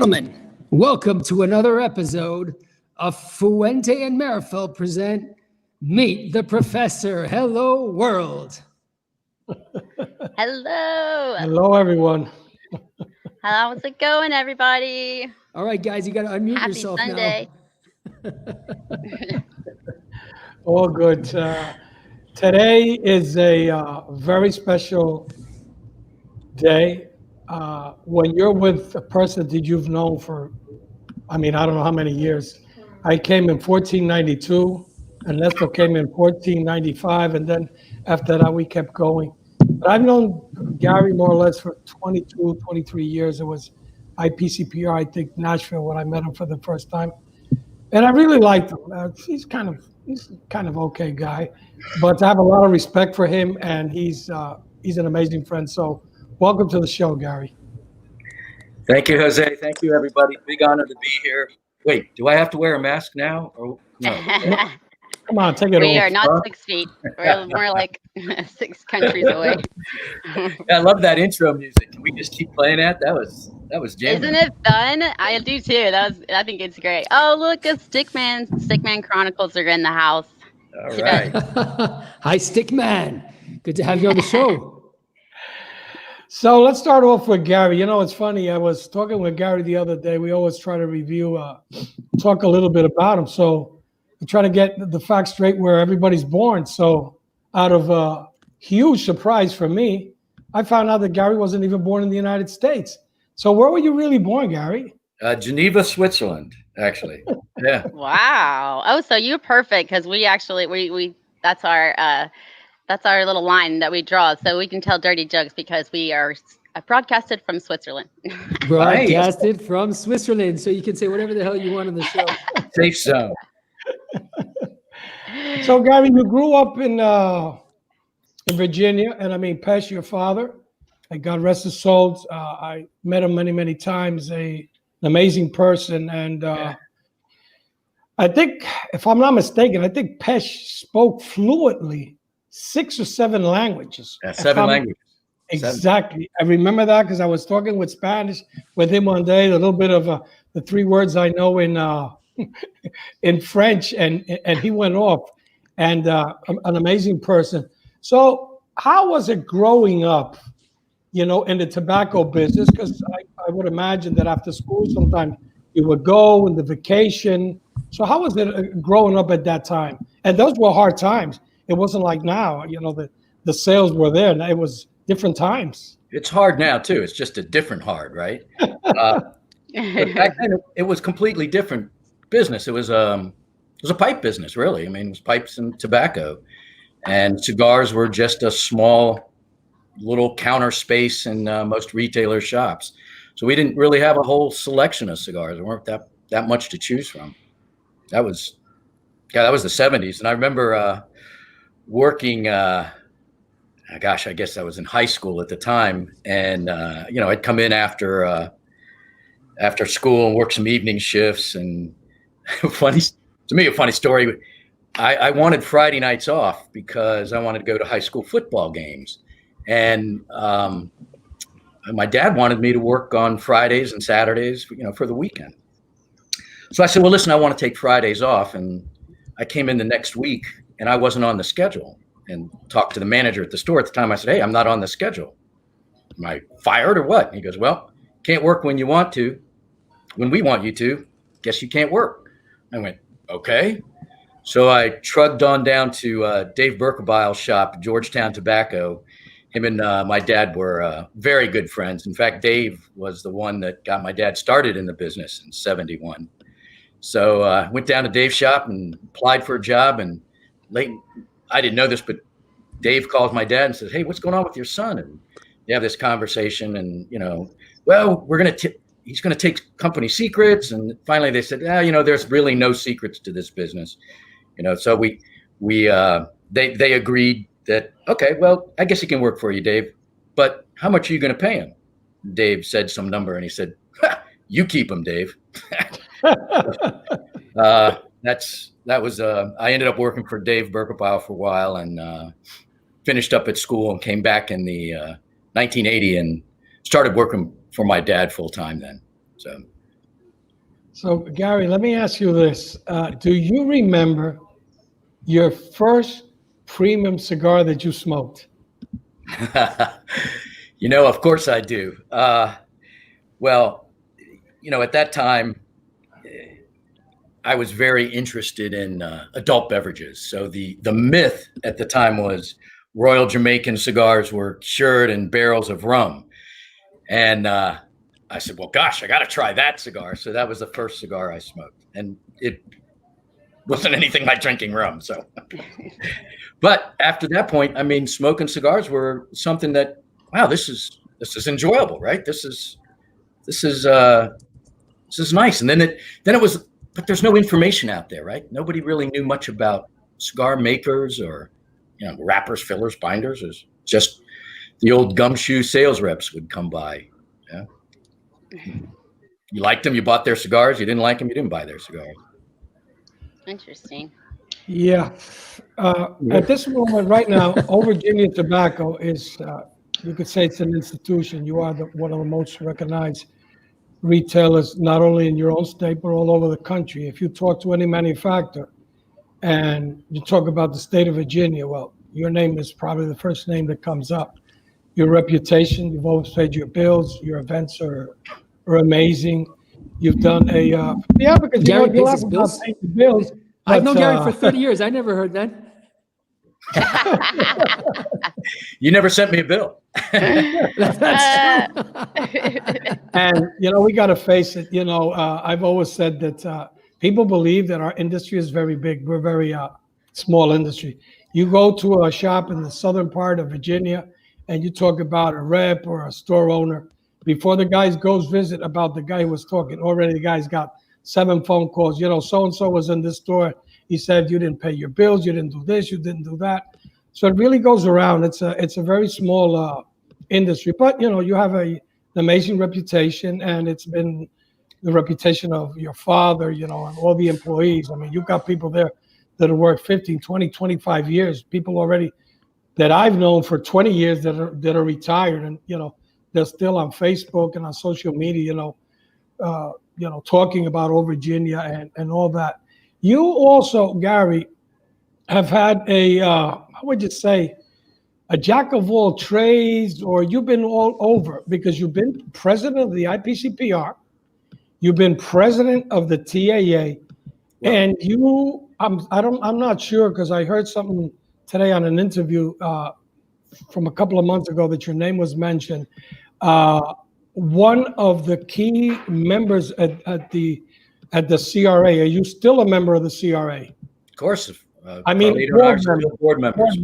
Gentlemen, welcome to another episode of Fuente and Merrifield present Meet the Professor. Hello, world. Hello. Hello, everyone. How's it going, everybody? All right, guys, you got to unmute Happy yourself Sunday. now. All good. Today is a very special day. When you're with a person that you've known for, I don't know how many years. I came in 1492, and Lester came in 1495, and then after that we kept going. But I've known Gary more or less for 22, 23 years. It was IPCPR, I think, Nashville, when I met him for the first time. And I really liked him. He's kind of okay guy, but I have a lot of respect for him, and he's an amazing friend. So welcome to the show, Gary. Thank you, Jose. Thank you, everybody. Big honor to be here. Wait, do I have to wear a mask now? Or no? Come on, take it away. We are not 6 feet. We're more like 6 countries away. I love that intro music. Can we just keep playing that? That was jamming. Isn't it fun? I do too. I think it's great. Oh, look, a Stickman Chronicles are in the house. All right. Hi, Stickman. Good to have you on the show. So let's start off with Gary. You know, it's funny. I was talking with Gary the other day. We always try to review, talk a little bit about him. So we try to get the facts straight where everybody's born. So out of a huge surprise for me, I found out that Gary wasn't even born in the United States. So where were you really born, Gary? Geneva, Switzerland, actually. Yeah. Wow. Oh, so you're perfect because we actually we that's our little line that we draw, so we can tell dirty jokes because we are broadcasted from Switzerland. Broadcasted from Switzerland, so you can say whatever the hell you want on the show. Safe zone. So Gary, you grew up in Virginia, and Pesh, your father, God rest his soul. I met him many, many times. An amazing person, and I think, if I'm not mistaken, I think Pesh spoke fluently 6 or 7 languages. Yeah, 7 languages. Exactly. 7. I remember that because I was talking with Spanish with him one day, a little bit of the 3 words I know in French, and he went off, and an amazing person. So how was it growing up, in the tobacco business? Because I would imagine that after school, sometimes you would go in the vacation. So how was it growing up at that time? And those were hard times. It wasn't like now, the sales were there, and it was different times. It's hard now too. It's just a different hard, right? But back then, it was completely different business. It was a pipe business, really. It was pipes and tobacco, and cigars were just a small little counter space in most retailer shops. So we didn't really have a whole selection of cigars. There weren't that much to choose from. That was the 70s, and I remember working, I guess I was in high school at the time, and I'd come in after school and work some evening shifts. And a funny story. I wanted Friday nights off because I wanted to go to high school football games, and my dad wanted me to work on Fridays and Saturdays, for the weekend. So I said, well, listen, I want to take Fridays off. And I came in the next week and I wasn't on the schedule, and talked to the manager at the store at the time. I said, hey, I'm not on the schedule. Am I fired or what? And he goes, well, can't work when you want to. When we want you to, guess you can't work. I went, okay. So I trugged on down to Dave Berkebile's shop, Georgetown Tobacco. Him and my dad were very good friends. In fact, Dave was the one that got my dad started in the business in '71. So I went down to Dave's shop and applied for a job. And late, I didn't know this, but Dave calls my dad and says, hey, what's going on with your son? And they have this conversation, and, well, he's going to take company secrets. And finally they said, there's really no secrets to this business. So they agreed that, okay, well, I guess he can work for you, Dave, but how much are you going to pay him? Dave said some number, and he said, you keep him, Dave. I ended up working for Dave Berkebile for a while, and finished up at school and came back in the 1980 and started working for my dad full time then. So Gary, let me ask you this. Do you remember your first premium cigar that you smoked? Of course I do. Well, at that time, I was very interested in adult beverages. So the myth at the time was Royal Jamaican cigars were cured in barrels of rum. And I said, well, gosh, I got to try that cigar. So that was the first cigar I smoked. And it wasn't anything like drinking rum. So, but after that point, smoking cigars were something that, wow, this is enjoyable, right? This is nice. And then it was, but there's no information out there, right? Nobody really knew much about cigar makers or, wrappers, fillers, binders. It was just the old gumshoe sales reps would come by. Yeah. You liked them, you bought their cigars. You didn't like them, you didn't buy their cigars. Interesting. Yeah. At this moment right now, Old Virginia Tobacco is, you could say it's an institution. You are one of the most recognized retailers, not only in your own state, but all over the country. If you talk to any manufacturer and you talk about the state of Virginia, well, your name is probably the first name that comes up. Your reputation, you've always paid your bills, your events are amazing. You've done because Gary you pays his bills. paying the bills. I've known Gary for 30 years. I never heard that. You never sent me a bill. That's true. And, we got to face it. I've always said that people believe that our industry is very big. We're very small industry. You go to a shop in the southern part of Virginia and you talk about a rep or a store owner, before the guy goes visit about the guy who was talking, already the guy's got 7 phone calls. So-and-so was in this store. He said, you didn't pay your bills. You didn't do this. You didn't do that. So it really goes around. It's a very small industry, but you have an amazing reputation, and it's been the reputation of your father, and all the employees. You've got people there that have worked 15, 20, 25 years, people already that I've known for 20 years that are retired, and they're still on Facebook and on social media, talking about Old Virginia and all that. You also, Gary, have had how would you say, a jack of all trades, or you've been all over, because you've been president of the IPCPR, you've been president of the TAA, and I'm not sure, because I heard something today on an interview from a couple of months ago that your name was mentioned. One of the key members at the CRA. Are you still a member of the CRA? Of course. Board members.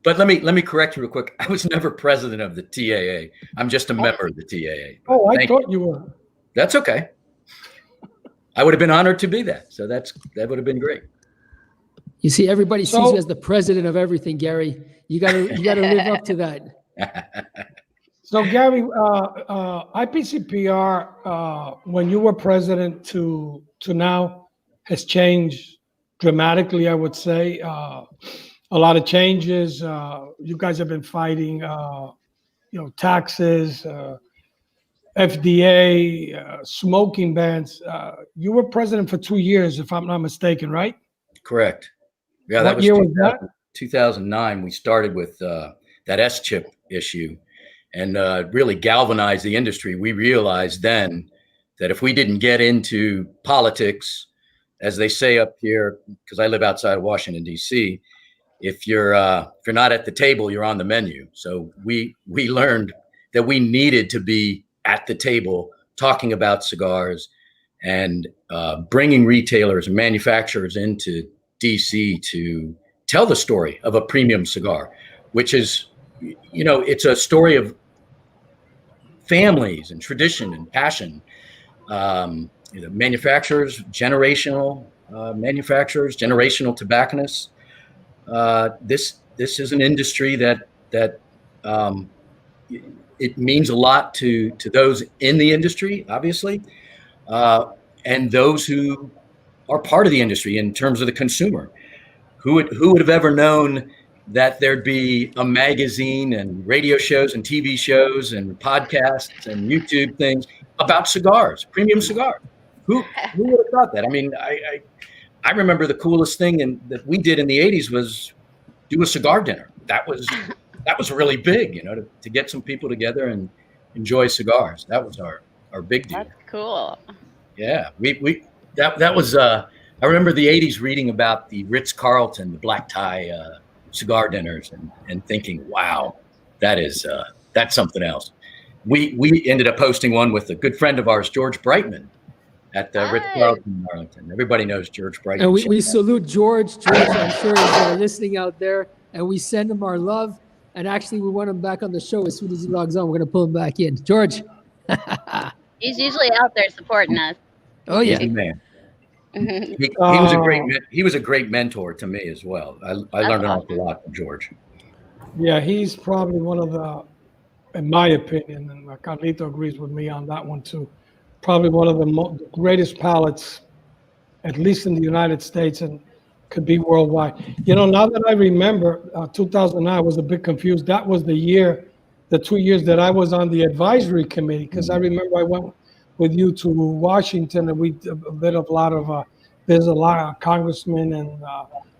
But let me correct you real quick. I was never president of the TAA. I'm just a member of the TAA. Oh, I thought you were. That's okay. I would have been honored to be that. So that would have been great. You see, everybody sees you as the president of everything, Gary. You gotta live up to that. So Gary, IPCPR, when you were president to now, has changed dramatically, I would say. A lot of changes. You guys have been fighting, taxes, FDA, smoking bans. You were president for 2 years, if I'm not mistaken, right? Correct. Yeah, What year was that? 2009. We started with that S chip issue, and really galvanized the industry. We realized then that if we didn't get into politics, as they say up here, because I live outside of Washington D.C., if you're not at the table, you're on the menu. So we learned that we needed to be at the table talking about cigars and bringing retailers and manufacturers into DC to tell the story of a premium cigar, which is, it's a story of families and tradition and passion. Manufacturers, generational manufacturers, generational tobacconists. This is an industry that it means a lot to those in the industry, obviously, and those who are part of the industry in terms of the consumer. Who would have ever known that there'd be a magazine and radio shows and TV shows and podcasts and YouTube things about cigars, premium cigars? Who would have thought that? I mean, I remember the coolest thing that we did in the 80s was do a cigar dinner. That was really big, to get some people together and enjoy cigars. That was our big deal. That's cool. Yeah, that was. I remember the 80s reading about the Ritz-Carlton, the black tie cigar dinners, and thinking, wow, that's something else. We ended up hosting one with a good friend of ours, George Brightman, at the Ritz-Carlton in Arlington. Everybody knows George Brightman. And we salute George. George, I'm sure is listening out there, and we send him our love. And actually, we want him back on the show as soon as he logs on. We're going to pull him back in. George. He's usually out there supporting us. Oh, yeah. Man. He was a great mentor to me as well. I learned an awful lot from George. Yeah, he's probably one of the, in my opinion, and Carlito agrees with me on that one too, probably one of the greatest palates, at least in the United States, and could be worldwide. Now that I remember, 2009, I was a bit confused. That was the 2 years that I was on the advisory committee, because I remember I went with you to Washington, and we did there's a lot of congressmen and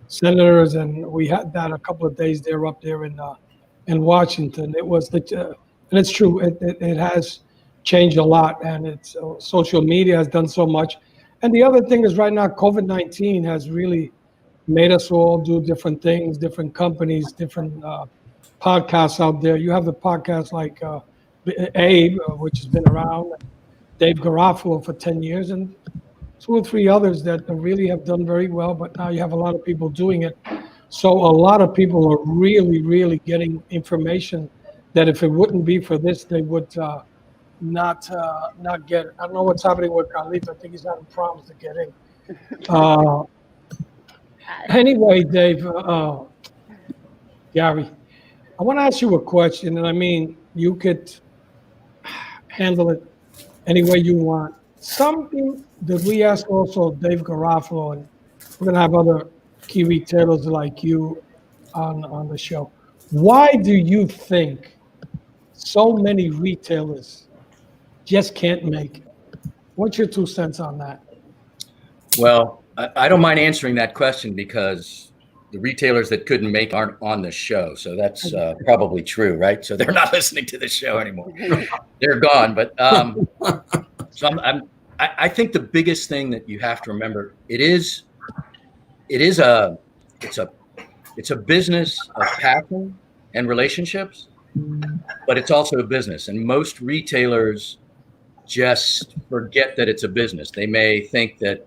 senators, and we had that a couple of days there up there in Washington. It was and it's true. It has changed a lot, and it's social media has done so much. And the other thing is, right now, COVID-19 has really made us all do different things, different companies, different podcasts out there. You have the podcasts like Abe, which has been around, Dave Garofalo for 10 years, and 2 or 3 others that really have done very well, but now you have a lot of people doing it. So a lot of people are really, really getting information that if it wouldn't be for this, they would not get it. I don't know what's happening with Carlito. I think he's having problems to get in. Anyway, Dave, Gary, I want to ask you a question, and I mean, you could handle it any way you want. Something that we ask also Dave Garofalo, and we're going to have other key retailers like you on the show. Why do you think so many retailers just can't make it? What's your 2 cents on that? Well, I don't mind answering that question because the retailers that couldn't make aren't on the show. So that's probably true, right? So they're not listening to the show anymore. They're gone. But so I think the biggest thing that you have to remember, it's a business of passion and relationships, but it's also a business. And most retailers just forget that it's a business. They may think that,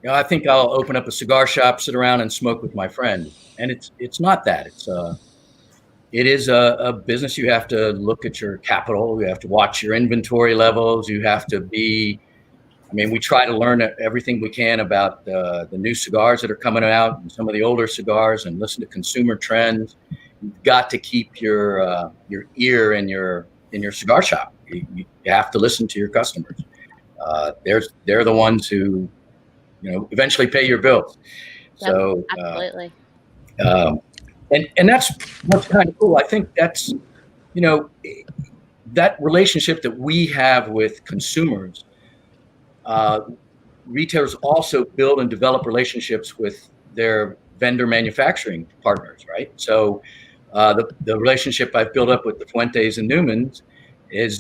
I think I'll open up a cigar shop, sit around and smoke with my friend. And it's not that. It is a business. You have to look at your capital. You have to watch your inventory levels. You have to we try to learn everything we can about the new cigars that are coming out and some of the older cigars and listen to consumer trends. You've got to keep your ear in your cigar shop. You have to listen to your customers. They're the ones who, eventually pay your bills. So absolutely. And that's what's kind of cool. I think that's, that relationship that we have with consumers, retailers also build and develop relationships with their vendor manufacturing partners, right? So the relationship I've built up with the Fuentes and Newmans is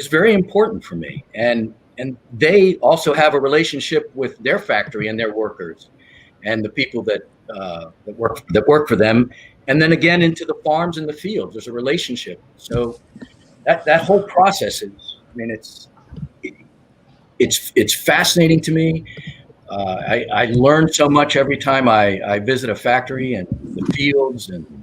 very important for me, and they also have a relationship with their factory and their workers and the people that work for them, and then again into the farms and the fields. There's a relationship. So that whole process is, I mean, it's fascinating to me. I learn so much every time I visit a factory and the fields, and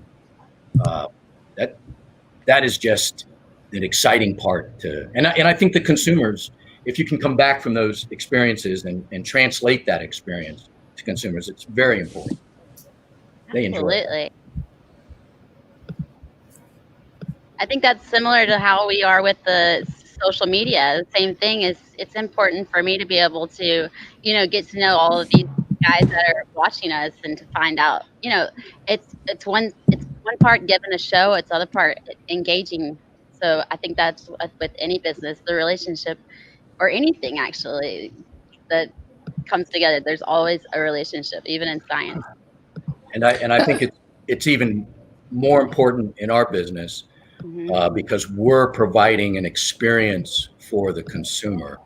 that is just an exciting part to. And I think the consumers, if you can come back from those experiences and translate that experience to consumers, it's very important. They enjoy it. Absolutely. I think that's similar to how we are with the social media. The same thing is, it's important for me to be able to, get to know all of these guys that are watching us and to find out, it's one part giving a show, it's other part engaging. So I think that's with any business, the relationship or anything actually that comes together. There's always a relationship, even in science. And I think it's even more important in our business. Because we're providing an experience for the consumer.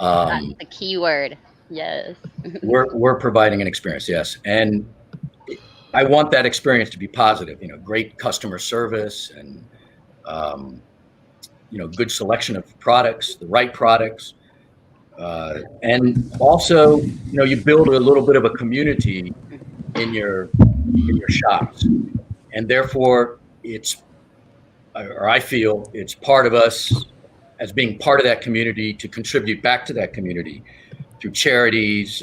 That's the key word. Yes. we're providing an experience, yes, and I want that experience to be positive. Great customer service and good selection of products, the right products, and also you build a little bit of a community in your shops, and therefore I feel it's part of us as being part of that community to contribute back to that community through charities.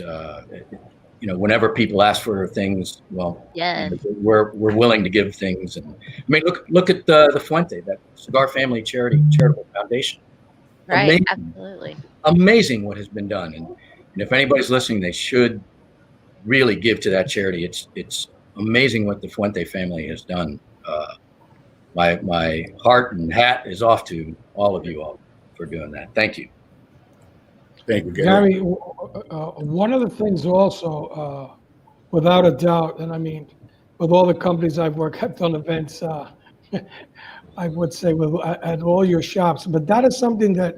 Whenever people ask for things, well, yes, we're willing to give things. And I mean, look at the Fuente, that Cigar Family Charitable Foundation. Right, amazing, absolutely. Amazing what has been done, and if anybody's listening, they should really give to that charity. It's amazing what the Fuente family has done. My heart and hat is off to all of you all for doing that. Thank you. Thank you, Gary. One of the things also, without a doubt, and I mean, with all the companies I've worked, I've done events, I would say at all your shops, but that is something that,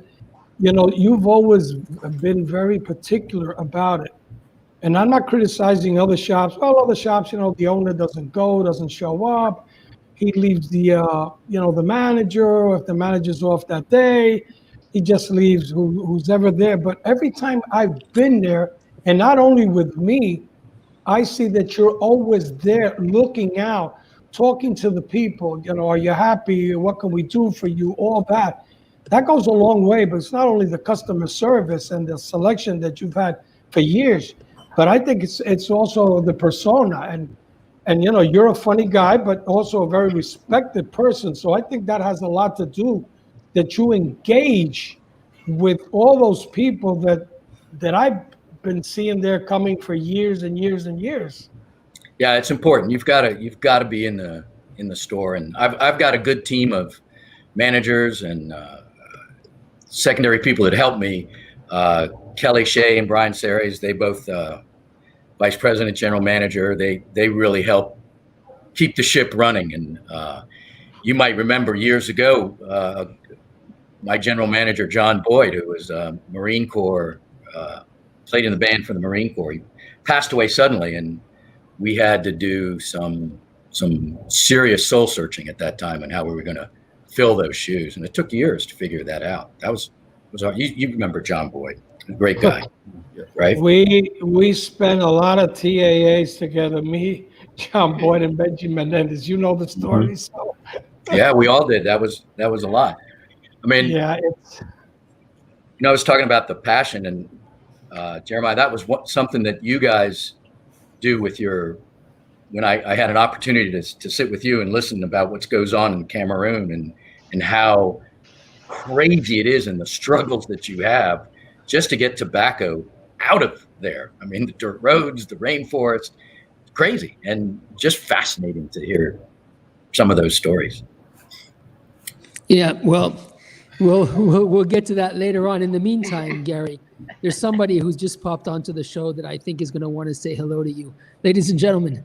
you've always been very particular about it. And I'm not criticizing other shops. Well, other shops, the owner doesn't show up. He leaves the manager. If the manager's off that day, he just leaves who's ever there. But every time I've been there, and not only with me, I see that you're always there looking out, talking to the people, are you happy? What can we do for you? All that. That goes a long way, but it's not only the customer service and the selection that you've had for years, but I think it's also the persona. And you're a funny guy, but also a very respected person. So I think that has a lot to do that you engage with all those people that I've been seeing there coming for years and years and years. Yeah, it's important. You've got to be in the store, and I've got a good team of managers and secondary people that help me. Kelly Shea and Brian Seres, they both vice president, general manager. They really help keep the ship running. And you might remember years ago, my general manager, John Boyd, who was Marine Corps, played in the band for the Marine Corps. He passed away suddenly, and we had to do some serious soul searching at that time and how we were going to fill those shoes. And it took years to figure that out. That was you remember John Boyd, a great guy, right? We spent a lot of TAAs together, me, John Boyd, and Benji Menendez. You know the story. So yeah, we all did. That was a lot. I mean, yeah, I was talking about the passion, and Jeremiah, that was something that you guys do with when I had an opportunity to sit with you and listen about what goes on in Cameroon and how crazy it is and the struggles that you have just to get tobacco out of there. I mean, the dirt roads, the rainforest, crazy, and just fascinating to hear some of those stories. Yeah, well, we'll get to that later on. In the meantime, Gary, there's somebody who's just popped onto the show that I think is going to want to say hello to you. Ladies and gentlemen,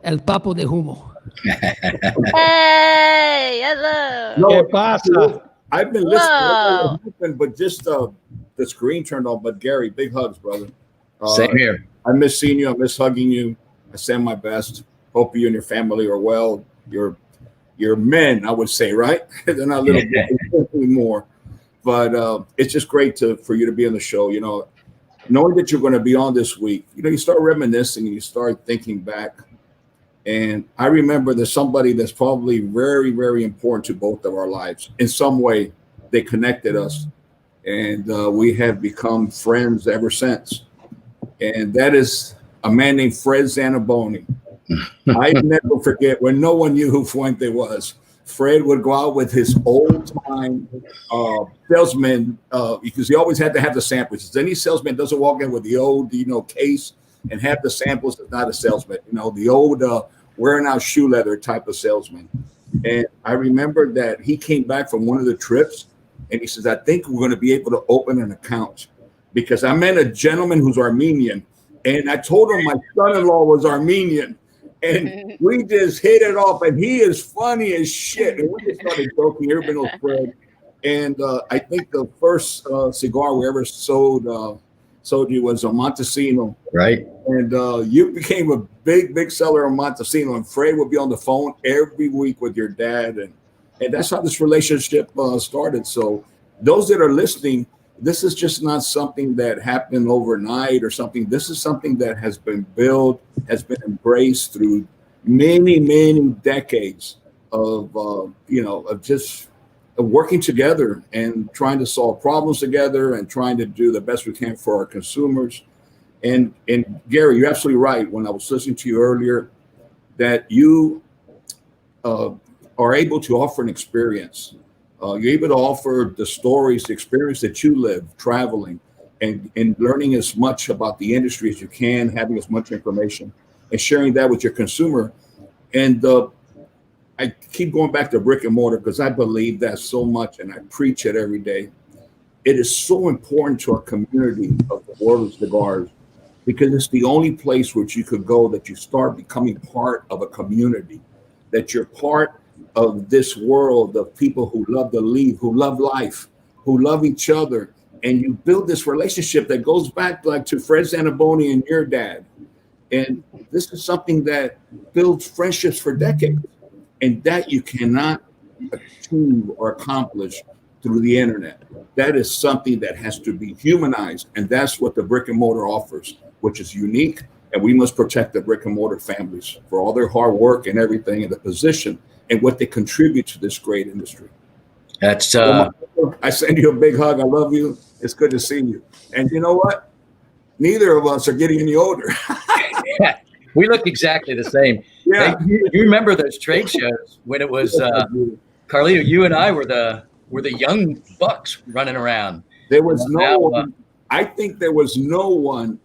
El Papo de Humo. Hey, hello. ¿Qué No, pasa? I've been listening. I don't know Whoa. what happened, but just the screen turned on. But Gary, big hugs, brother. Same here. I miss seeing you. I miss hugging you. I send my best. Hope you and your family are well. You're men, I would say, right? They're not little boys anymore. But it's just great for you to be on the show. You know, knowing that you're going to be on this week. You know, you start reminiscing and you start thinking back. And I remember there's somebody that's probably very, very important to both of our lives. In some way, they connected us, and we have become friends ever since. And that is a man named Fred Zanaboni. I never forget when no one knew who Fuente was. Fred would go out with his old time salesman because he always had to have the samples. Any salesman doesn't walk in with the old, case and have the samples. Is not a salesman. The old wearing out shoe leather type of salesman. And I remember that he came back from one of the trips and he says, I think we're going to be able to open an account because I met a gentleman who's Armenian. And I told him my son-in-law was Armenian. And we just hit it off. And he is funny as shit. And we just started joking. Everybody knows Fred. And I think the first cigar we ever sold you was a Montesino. Right. And you became a big seller of Montesino. And Fred would be on the phone every week with your dad. And that's how this relationship started. So those that are listening, this is just not something that happened overnight or something. This is something that has been built, has been embraced through many decades of just working together and trying to solve problems together and trying to do the best we can for our consumers. And Gary, you're absolutely right. When I was listening to you earlier, that you are able to offer an experience. You're able to offer the stories, the experience that you live traveling and learning as much about the industry as you can, having as much information and sharing that with your consumer. And I keep going back to brick and mortar because I believe that so much and I preach it every day. It is so important to our community of the world of cigars because it's the only place where you could go that you start becoming part of a community, that you're part of this world of people who love to lead, who love life, who love each other. And you build this relationship that goes back like to Fred Zanaboni and your dad. And this is something that builds friendships for decades. And that you cannot achieve or accomplish through the internet. That is something that has to be humanized. And that's what the brick and mortar offers, which is unique. And we must protect the brick and mortar families for all their hard work and everything and the position and what they contribute to this great industry. That's I send you a big hug. I love you. It's good to see you. And you know what? Neither of us are getting any older. we look exactly the same. Yeah. Hey, you remember those trade shows when it was Carlito, you and I were the young bucks running around. There was no one. I think there was no one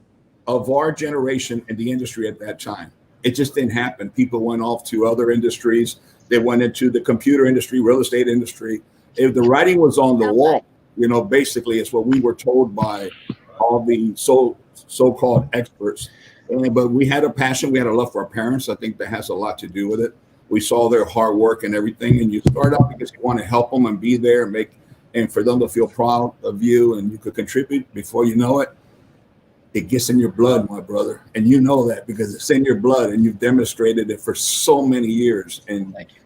of our generation in the industry at that time. It just didn't happen. People went off to other industries. They went into the computer industry, real estate industry. If the writing was on the wall, basically it's what we were told by all the so-called experts. But we had a passion. We had a love for our parents. I think that has a lot to do with it. We saw their hard work and everything. And you start out because you want to help them and be there and for them to feel proud of you and you could contribute. Before you know it, it gets in your blood, my brother. And you know that because it's in your blood and you've demonstrated it for so many years. And Thank you.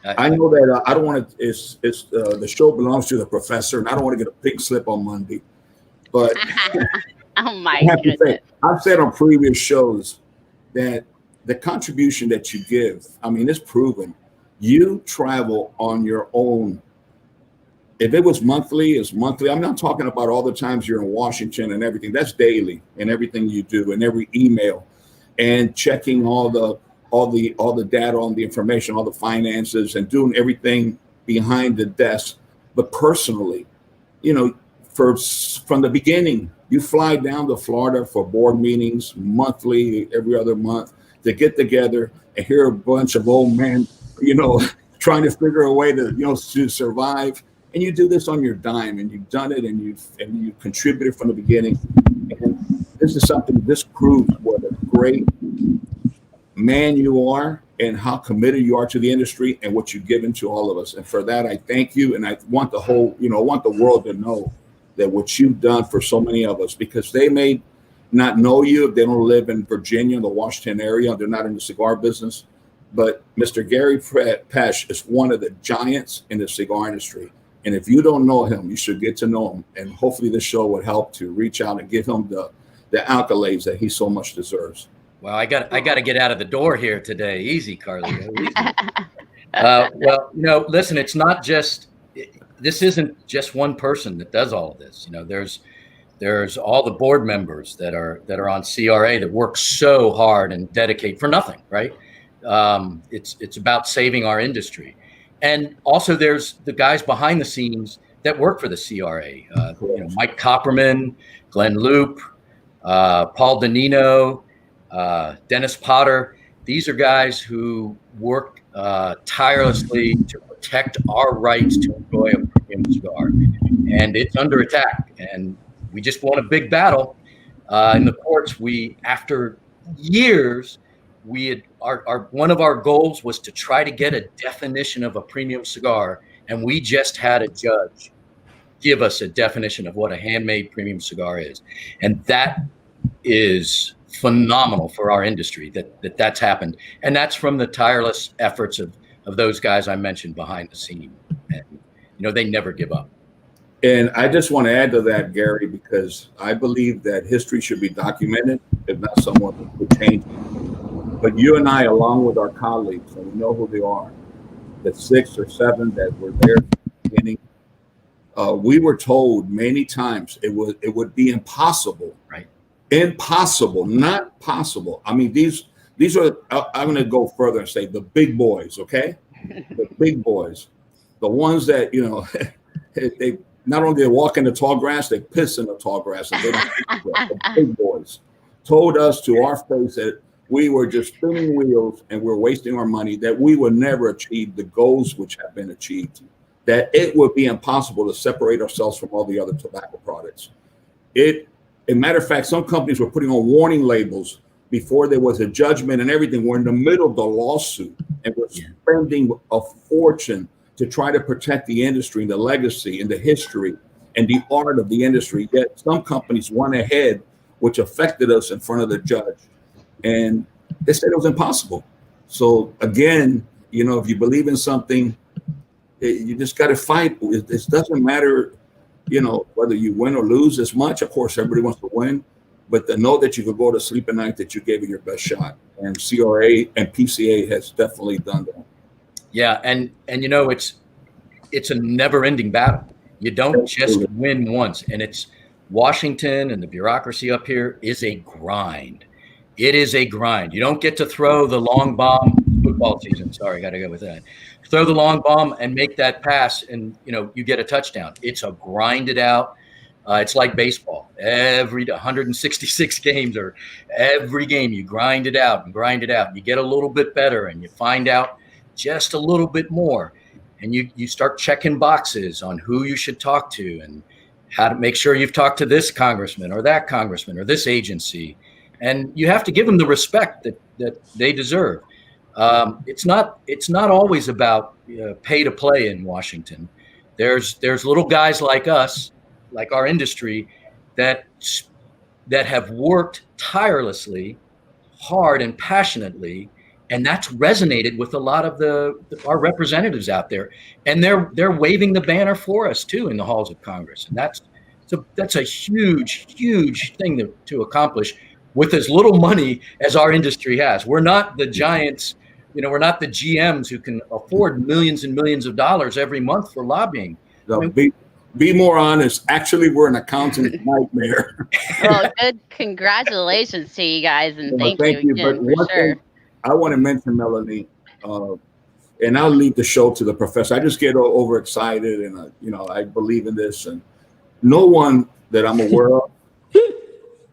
I know that I don't want to, it's the show belongs to the professor and I don't want to get a pink slip on Monday, but Oh my I have to say, goodness. I've said on previous shows that the contribution that you give, I mean, it's proven. You travel on your own. If it was monthly, it's monthly. I'm not talking about all the times you're in Washington and everything. That's daily and everything you do and every email and checking all the data on the information, all the finances and doing everything behind the desk. But personally, from the beginning, you fly down to Florida for board meetings monthly, every other month to get together and hear a bunch of old men, trying to figure a way to, to survive. And you do this on your dime, and you've done it, and you contributed from the beginning. And this is something, this proves what a great man you are and how committed you are to the industry and what you've given to all of us. And for that, I thank you. And I want the whole, I want the world to know that what you've done for so many of us, because they may not know you if they don't live in Virginia, the Washington area, they're not in the cigar business. But Mr. Gary Pesh is one of the giants in the cigar industry. And if you don't know him, you should get to know him. And hopefully this show would help to reach out and give him the accolades that he so much deserves. Well, I got to get out of the door here today. Easy, Carly. Easy. Well, listen, it's not just, this isn't just one person that does all of this. There's all the board members that are on CRA that work so hard and dedicate for nothing, right? It's about saving our industry. And also there's the guys behind the scenes that work for the CRA. Mike Copperman, Glenn Loop, Paul Danino, Dennis Potter. These are guys who work tirelessly to protect our rights to enjoy a premium cigar. And it's under attack. And we just won a big battle in the courts. After years, one of our goals was to try to get a definition of a premium cigar, and we just had a judge give us a definition of what a handmade premium cigar is, and that is phenomenal for our industry that's happened, and that's from the tireless efforts of those guys I mentioned behind the scene, and they never give up. And I just want to add to that, Gary, because I believe that history should be documented, if not someone would change it. But you and I, along with our colleagues, and we know who they are, the 6 or 7 that were there at the beginning, we were told many times it would be impossible. Right. Impossible, not possible. I mean, these are, I'm going to go further and say the big boys, okay? The big boys, the ones that, they not only they walk in the tall grass, they piss in the tall grass. And they don't the big boys told us to our face that we were just spinning wheels and we're wasting our money, that we would never achieve the goals which have been achieved, that it would be impossible to separate ourselves from all the other tobacco products. As a matter of fact, some companies were putting on warning labels before there was a judgment and everything. We're in the middle of the lawsuit and we're spending a fortune to try to protect the industry and the legacy and the history and the art of the industry. Yet some companies went ahead, which affected us in front of the judge. And they said it was impossible. So again, if you believe in something, you just got to fight. It doesn't matter, whether you win or lose as much. Of course, everybody wants to win, but to know that you could go to sleep at night that you gave it your best shot. And CRA and PCA has definitely done that. Yeah, and it's a never-ending battle. You don't just win once, and it's Washington and the bureaucracy up here is a grind. It is a grind. You don't get to throw the long bomb. Football season. Sorry, got to go with that. Throw the long bomb and make that pass, and you get a touchdown. It's a grind it out. It's like baseball. Every 166 games, or every game, you grind it out and grind it out. You get a little bit better, and you find out just a little bit more, and you start checking boxes on who you should talk to and how to make sure you've talked to this congressman or that congressman or this agency. And you have to give them the respect that they deserve. It's not always about pay to play in Washington. There's little guys like us, like our industry, that have worked tirelessly, hard and passionately, and that's resonated with a lot of our representatives out there. And they're waving the banner for us too in the halls of Congress. And that's a huge, huge thing to accomplish with as little money as our industry has. We're not the giants, we're not the GMs who can afford millions and millions of dollars every month for lobbying. No, be more honest. Actually, we're an accounting nightmare. Well, good. Congratulations to you guys, and thank you again, but for sure. Thing I want to mention, Melanie, and I'll leave the show to the professor. I just get overexcited, and I believe in this, and no one that I'm aware of.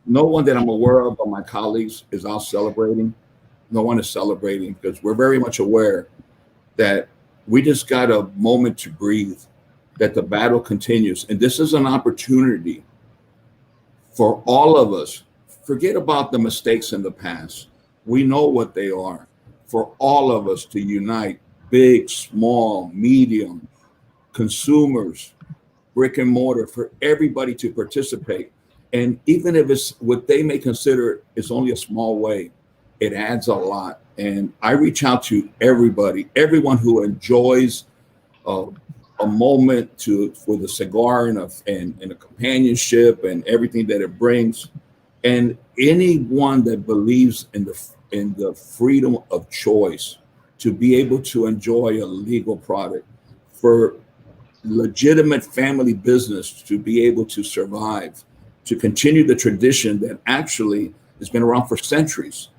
No one that I'm aware of my colleagues is out celebrating. No one is celebrating because we're very much aware that we just got a moment to breathe, that the battle continues. And this is an opportunity for all of us. Forget about the mistakes in the past. We know what they are. For all of us to unite, big, small, medium, consumers, brick and mortar, for everybody to participate. And even if it's what they may consider is only a small way, it adds a lot. And I reach out to everybody, everyone who enjoys a moment for the cigar and a companionship and everything that it brings, and anyone that believes in the freedom of choice to be able to enjoy a legal product, for legitimate family business to be able to survive, to continue the tradition that actually has been around for centuries.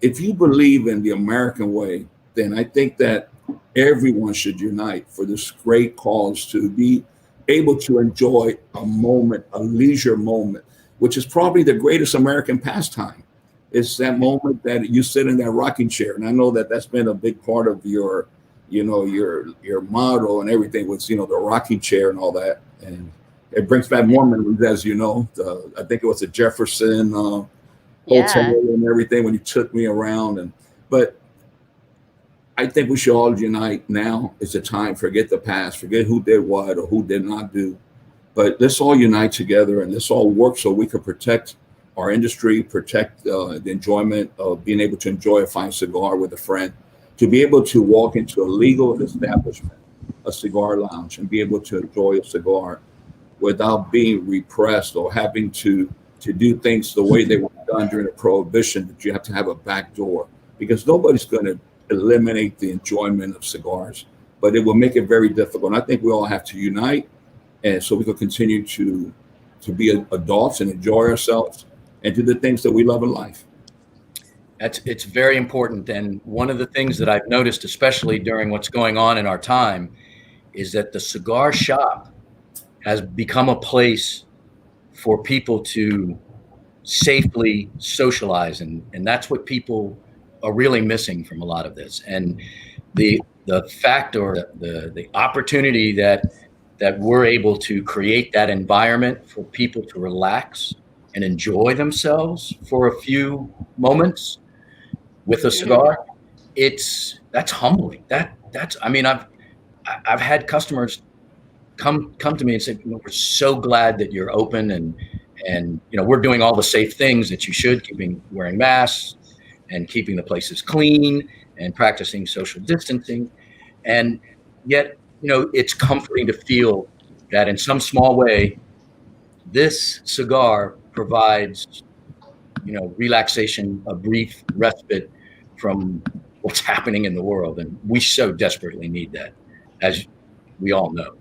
If you believe in the American way, then I think that everyone should unite for this great cause, to be able to enjoy a moment, a leisure moment, which is probably the greatest American pastime. It's that moment that you sit in that rocking chair. And I know that that's been a big part of your motto and everything was, the rocking chair and all that. And it brings back more memories, as you know. I think it was a Jefferson hotel and everything when you took me around. But I think we should all unite now. It's a time. Forget the past. Forget who did what or who did not do. But let's all unite together and let's all work so we can protect our industry, protect the enjoyment of being able to enjoy a fine cigar with a friend, to be able to walk into a legal establishment, a cigar lounge, and be able to enjoy a cigar without being repressed or having to do things the way they were done during the Prohibition, that you have to have a back door, because nobody's going to eliminate the enjoyment of cigars, but it will make it very difficult. And I think we all have to unite, and so we can continue to be adults and enjoy ourselves and do the things that we love in life. It's very important. And one of the things that I've noticed, especially during what's going on in our time, is that the cigar shop has become a place for people to safely socialize. And that's what people are really missing from a lot of this. And the fact, or the opportunity that we're able to create that environment for people to relax and enjoy themselves for a few moments with a cigar, that's humbling. I've had customers come to me and say, we're so glad that you're open and we're doing all the safe things that you should, wearing masks and keeping the places clean and practicing social distancing. And yet, it's comforting to feel that in some small way, this cigar provides, relaxation, a brief respite from what's happening in the world. And we so desperately need that, as we all know.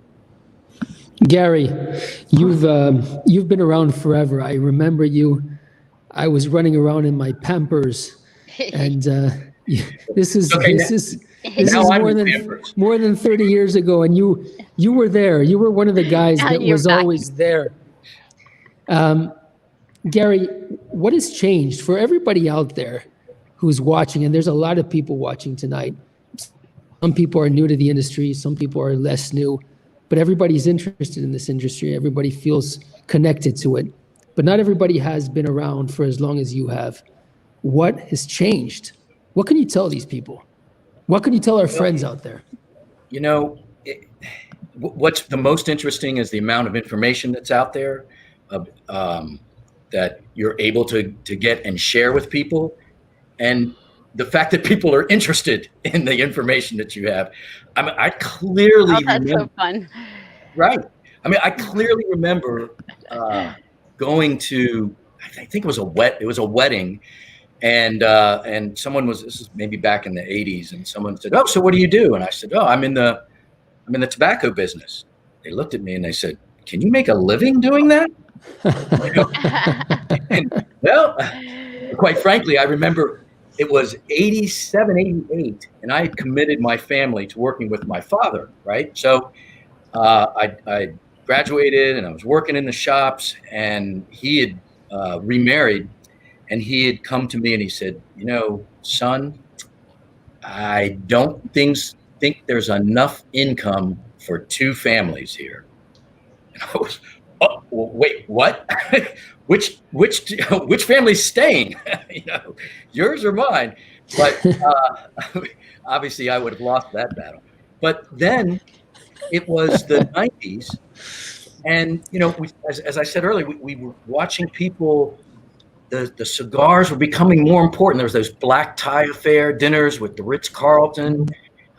Gary, you've been around forever. I remember you. I was running around in my Pampers, and this is more than 30 years ago, and you were there. You were one of the guys that was always there. Gary, what has changed for everybody out there who's watching? And there's a lot of people watching tonight. Some people are new to the industry. Some people are less new. But everybody's interested in this industry. Everybody feels connected to it. But not everybody has been around for as long as you have. What has changed? What can you tell these people? What can you tell our friends out there? What's the most interesting is the amount of information that's out there that you're able to get and share with people. And the fact that people are interested in the information that you have. I clearly that's so fun. Right. I clearly remember going to, I think it was a wedding, and someone this is maybe back in the 80s, and someone said, "Oh, so what do you do?" And I said, "Oh, I'm in the tobacco business." They looked at me and they said, "Can you make a living doing that?" And, well, quite frankly, I remember it was 87, 88, and I had committed my family to working with my father, right? So I graduated and I was working in the shops, and he had remarried, and he had come to me and he said, "Son, I don't think think there's enough income for 2 families here. And I was, oh, well, wait, what? which family's staying? Yours or mine? But obviously, I would have lost that battle. But then it was the 90s, and as I said earlier, we were watching people. The cigars were becoming more important. There was those black tie affair dinners with the Ritz-Carlton,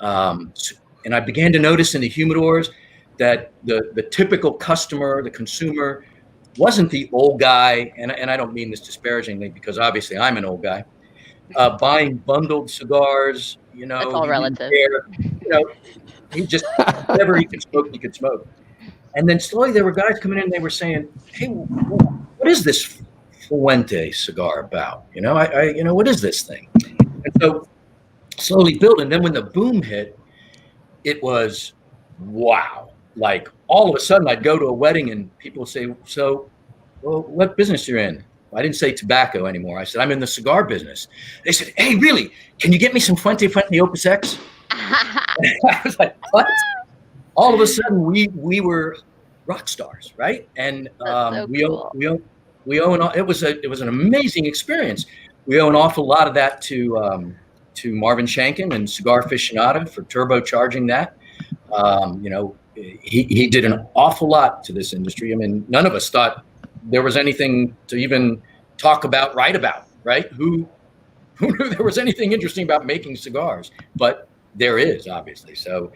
and I began to notice in the humidors that the typical customer, the consumer, wasn't the old guy, and I don't mean this disparagingly because obviously I'm an old guy, buying bundled cigars. That's all he didn't relative. care. He just whatever he could smoke, he could smoke. And then slowly there were guys coming in and they were saying, "Hey, what is this Fuente cigar about? What is this thing?" And so slowly built. And then when the boom hit, it was wow. Like all of a sudden I'd go to a wedding and people would say, "So, well, what business you're in?" I didn't say tobacco anymore. I said, "I'm in the cigar business." They said, "Hey, really? Can you get me some Fuente Opus X?" I was like, "What?" All of a sudden we were rock stars, right? And So cool. we owe it was an amazing experience. We owe an awful lot of that to Marvin Shanken and Cigar Aficionado for turbocharging that. He did an awful lot to this industry. I mean, none of us thought there was anything to even talk about, write about, right? Who knew there was anything interesting about making cigars? But there is, obviously. So,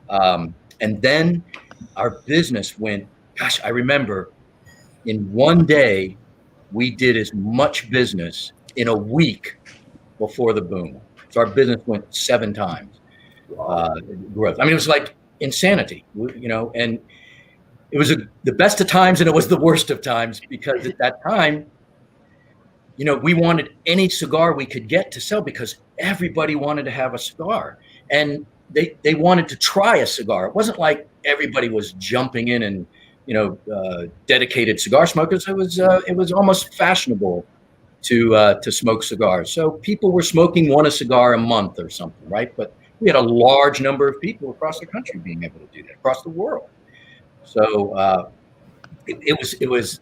and then our business went, gosh, I remember in one day, we did as much business in a week before the boom. So our business went 7 times growth. I mean, it was like insanity, and it was the best of times and it was the worst of times because at that time, we wanted any cigar we could get to sell because everybody wanted to have a cigar and they wanted to try a cigar. It wasn't like everybody was jumping in and, dedicated cigar smokers. It was almost fashionable to smoke cigars. So people were smoking a cigar a month or something, right? But we had a large number of people across the country being able to do that, across the world. So it was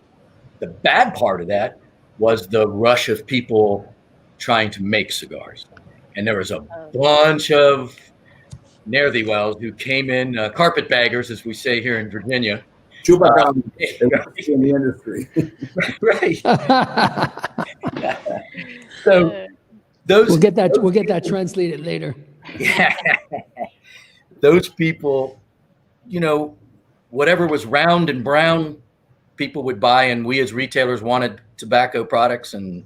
the bad part of that was the rush of people trying to make cigars. And there was a bunch of ne'er-do-wells who came in, carpetbaggers, as we say here in Virginia. Chupacabra in the industry. Right. So those We'll get that translated later. Yeah. Those people, whatever was round and brown, people would buy, and we as retailers wanted tobacco products. And,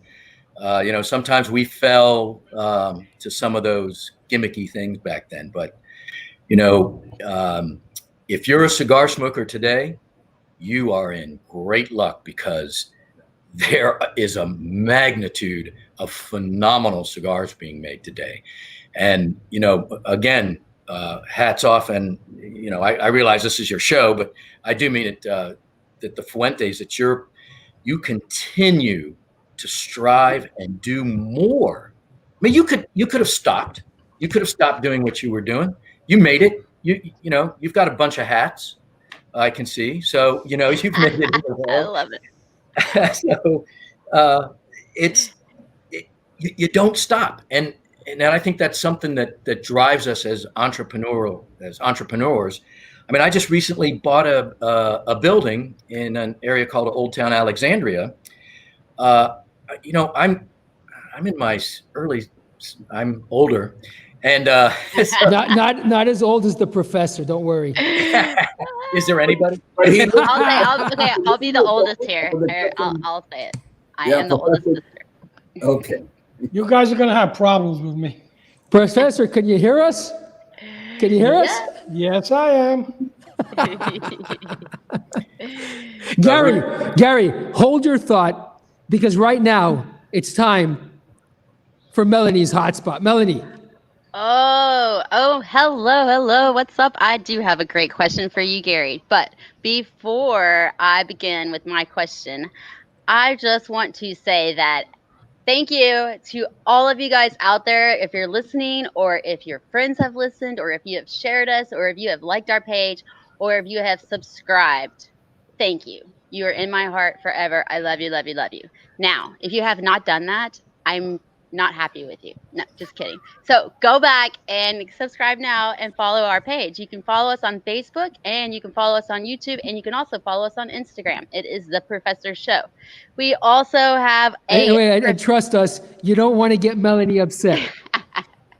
sometimes we fell to some of those gimmicky things back then. But, if you're a cigar smoker today, you are in great luck because there is a magnitude of phenomenal cigars being made today. And, again, hats off. And, I realize this is your show, but I do mean it, that the Fuentes, that you continue to strive and do more. I mean, you could have stopped. You could have stopped doing what you were doing. You made it. You've got a bunch of hats, I can see. So, you've made it. I love it. So you don't stop. And I think that's something that drives us as entrepreneurs. I mean, I just recently bought a building in an area called Old Town Alexandria. I'm in my I'm older, and so, not as old as the professor. Don't worry. Is there anybody? I'll be the oldest here. I'll say it. I am the oldest sister. Okay. You guys are going to have problems with me. Professor, can you hear us? Can you hear us? Yes, I am. Gary, hold your thought because right now it's time for Melanie's hotspot. Melanie. Oh, hello. What's up? I do have a great question for you, Gary. But before I begin with my question, I just want to say that thank you to all of you guys out there. If you're listening, or if your friends have listened, or if you have shared us, or if you have liked our page, or if you have subscribed, thank you. You are in my heart forever. I love you, love you, love you. Now, if you have not done that, I'm not happy with you. No, just kidding. So go back and subscribe now and follow our page. You can follow us on Facebook, and you can follow us on YouTube, and you can also follow us on Instagram. It is The Professor Show. We also have And trust us, you don't want to get Melanie upset.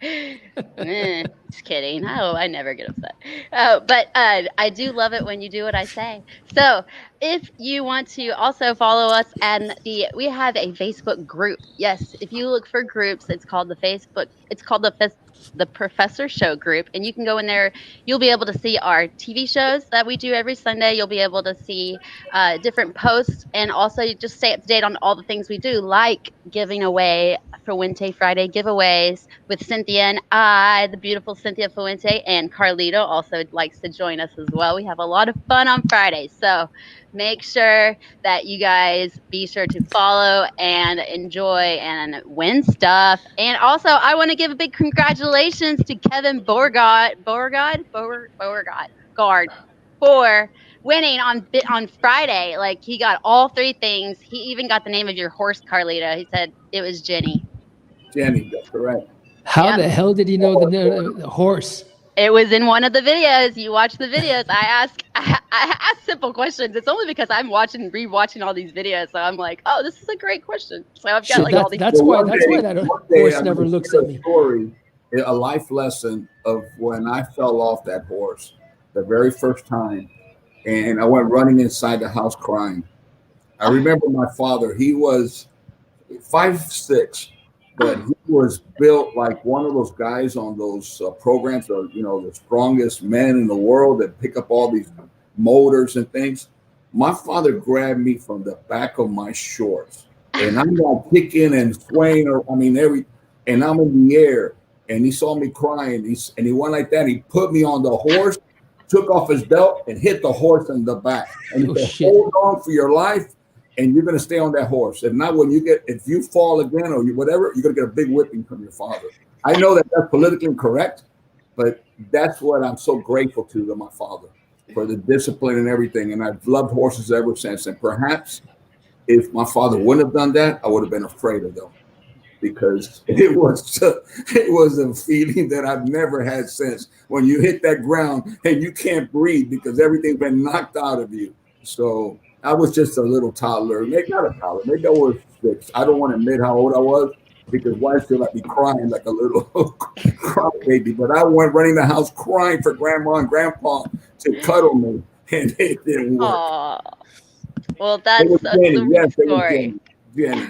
Just kidding. Oh, I never get upset. But I do love it when you do what I say. So if you want to also follow us, and we have a Facebook group. Yes, if you look for groups, it's called the Professor Show group, and you can go in there. You'll be able to see our TV shows that we do every Sunday. You'll be able to see different posts, and also just stay up to date on all the things we do, like giving away for Fuente Friday giveaways with Cynthia and I, the beautiful Cynthia Fuente, and Carlito also likes to join us as well. We have a lot of fun on Fridays, so make sure that you guys be sure to follow and enjoy and win stuff. And also, I want to give a big congratulations to Kevin Beauregard for winning on Friday. Like, he got all three things. He even got the name of your horse, Carlito. He said it was Jenny. Jenny, that's correct. How the hell did he know the horse? It was in one of the videos. You watch the videos. I ask simple questions. It's only because I'm rewatching all these videos. So I'm like, oh, this is a great question. So I've got all these. That's why that horse never looks at me. Story, a life lesson of when I fell off that horse the very first time, and I went running inside the house crying. I remember my father. He was 5'6". But he was built like one of those guys on those programs, the strongest men in the world that pick up all these motors and things. My father grabbed me from the back of my shorts, and I'm like kicking and swaying, and I'm in the air. And he saw me crying, and he went like that. He put me on the horse, took off his belt, and hit the horse in the back. And he said, hold on for your life. And you're going to stay on that horse. If not, if you fall again or whatever, you're going to get a big whipping from your father. I know that that's politically incorrect, but that's what I'm so grateful to my father, for the discipline and everything. And I've loved horses ever since. And perhaps if my father wouldn't have done that, I would have been afraid of them, because it was a feeling that I've never had since, when you hit that ground and you can't breathe because everything's been knocked out of you. So I was just a little toddler, maybe not a toddler, maybe I was 6. I don't want to admit how old I was, because why should I be crying like a little cry baby? But I went running the house crying for grandma and grandpa to cuddle me, and it didn't work. Aww. Well, that's a story. Jenny.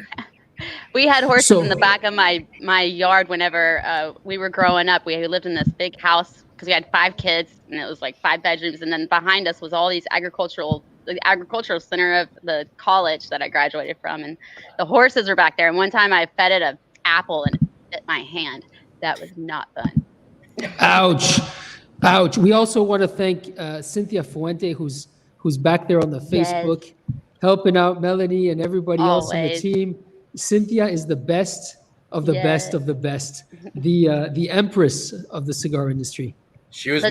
We had horses in the back of my yard whenever we were growing up. We lived in this big house because we had 5 kids, and it was like 5 bedrooms. And then behind us was all these the agricultural center of the college that I graduated from, and the horses were back there. And one time I fed it an apple and it bit my hand. That was not fun. Ouch. We also want to thank Cynthia Fuente, who's back there on the Facebook, helping out Melanie and everybody else on the team. Cynthia is the best of the best of the best, the empress of the cigar industry. She was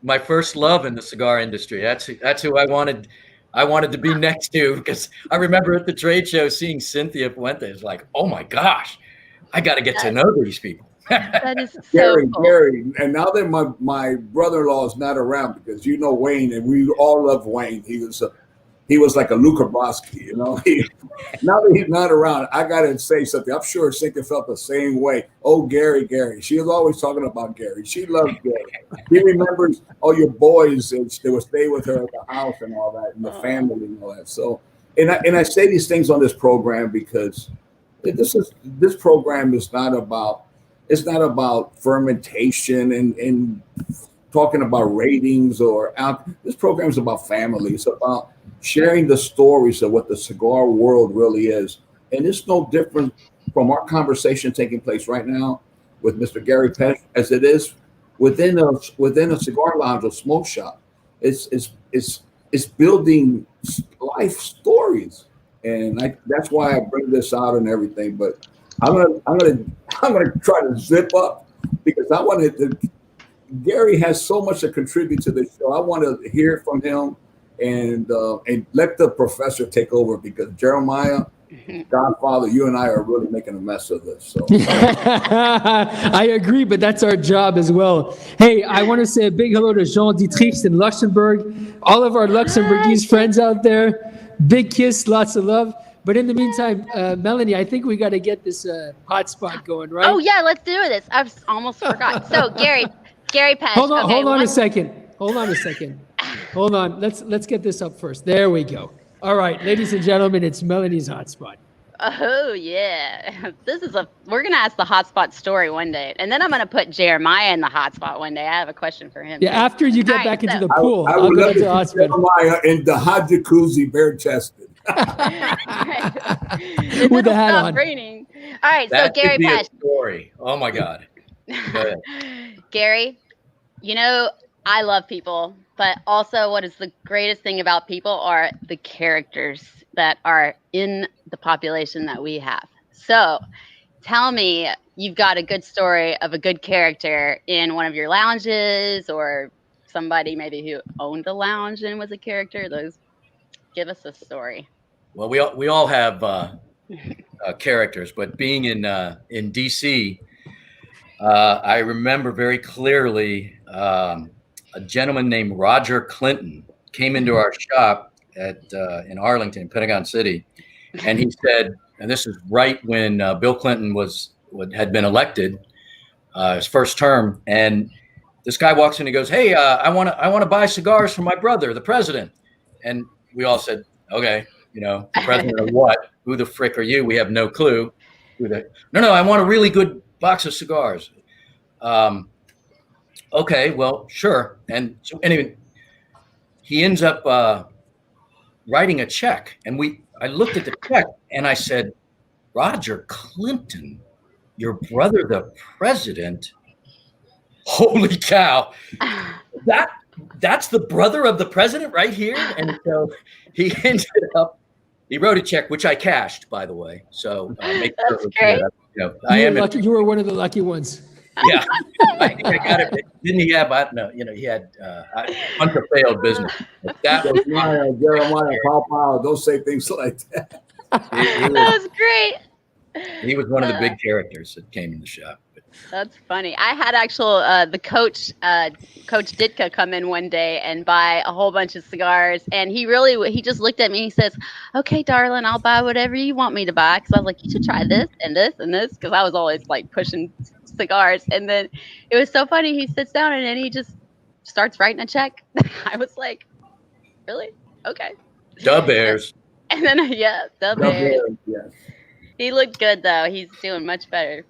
my first love in the cigar industry. That's who I wanted to be next to, because I remember at the trade show seeing Cynthia Fuente. It's like, oh my gosh, I got to get to know these people. That is so cool. Gary, and now that my brother-in-law is not around, because Wayne, and we all love Wayne. He was like a Luca Boschi, Now that he's not around, I got to say something. I'm sure Cynthia felt the same way. Oh, Gary. She was always talking about Gary. She loves Gary. He remembers all your boys, and they would stay with her at the house and all that, and the family and all that. So, and I say these things on this program because this program is not about fermentation and talking about ratings this program is about family. It's about sharing the stories of what the cigar world really is. And it's no different from our conversation taking place right now with Mr. Gary Pesh as it is within a cigar lounge or smoke shop. It's building life stories. And that's why I bring this out and everything. But I'm gonna try to zip up because I wanted to. Gary has so much to contribute to this show. I want to hear from him and let the professor take over because Jeremiah, Godfather, you and I are really making a mess of this. So I agree, but that's our job as well. Hey, I want to say a big hello to Jean Dietrich in Luxembourg, all of our Luxembourgese friends out there. Big kiss, lots of love. But in the meantime, Melanie, I think we got to get this hotspot going, right? Oh yeah, let's do this. I almost forgot. So Gary Pesh. Hold on a second. Hold on. Let's get this up first. There we go. All right, ladies and gentlemen, it's Melanie's hotspot. Oh yeah, we're gonna ask the hotspot story one day, and then I'm gonna put Jeremiah in the hotspot one day. I have a question for him. Yeah, after you get back into the pool, I I'll would go love to the to see hotspot. Jeremiah in the hot jacuzzi, bare chested. With the hat on. Raining. All right, That so Gary could be a Pesh. story. Oh my God. Go ahead. Gary, I love people, but also what is the greatest thing about people are the characters that are in the population that we have. So tell me you've got a good story of a good character in one of your lounges or somebody maybe who owned a lounge and was a character. Give us a story. Well, we all have characters, but being in DC, I remember very clearly a gentleman named Roger Clinton came into our shop in Arlington, Pentagon City, and he said, and this is right when Bill Clinton had been elected, his first term, and this guy walks in and he goes, "Hey, I want to buy cigars from my brother, the president," and we all said, "Okay, the president of what? Who the frick are you? We have no clue." No, I want a really good box of cigars. Okay, well, sure. And so anyway, he ends up writing a check, and I looked at the check and I said, "Roger Clinton, your brother, the president? Holy cow! That's the brother of the president right here." And so he ended up. He wrote a check, which I cashed, by the way. So make sure That's great. You were one of the lucky ones. Yeah, I think I got it. Didn't he have? I don't know. He had a bunch of failed business. But that was Jeremiah, Papa, don't say things like that. That was great. He was one of the big characters that came in the shop. That's funny. I had the coach, Coach Ditka, come in one day and buy a whole bunch of cigars. And he just looked at me and he says, "Okay, darling, I'll buy whatever you want me to buy." Because I was like, "You should try this and this and this." Because I was always like pushing cigars. And then it was so funny. He sits down and then he just starts writing a check. I was like, "Really? Okay." Da Bears. And then, the Bears. Yes. He looked good, though. He's doing much better.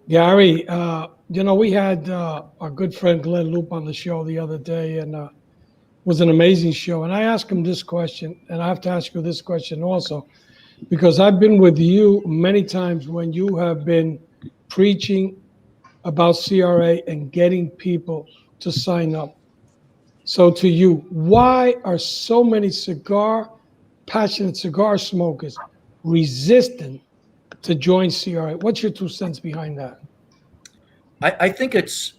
Gary, we had our good friend Glenn Loop on the show the other day, and it was an amazing show. And I asked him this question, and I have to ask you this question also, because I've been with you many times when you have been preaching about CRA and getting people to sign up. So to you, why are so many passionate cigar smokers resistant to join CRA? What's your 2 cents behind that? I think it's,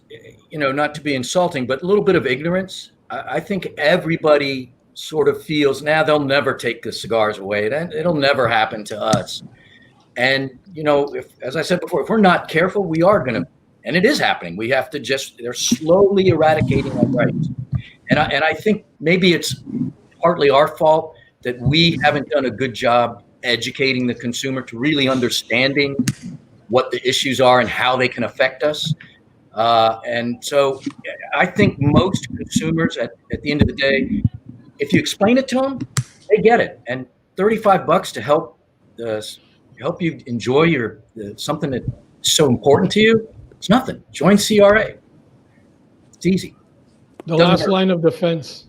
not to be insulting, but a little bit of ignorance. I think everybody sort of feels, they'll never take the cigars away. It'll never happen to us. And, as I said before, if we're not careful, we are going to, and it is happening. We have to they're slowly eradicating our rights. And I think maybe it's partly our fault that we haven't done a good job educating the consumer to really understanding what the issues are and how they can affect us. And so I think most consumers at the end of the day, if you explain it to them, they get it. And $35 to help you enjoy something that's so important to you, it's nothing. Join CRA. It's easy. The last line of defense.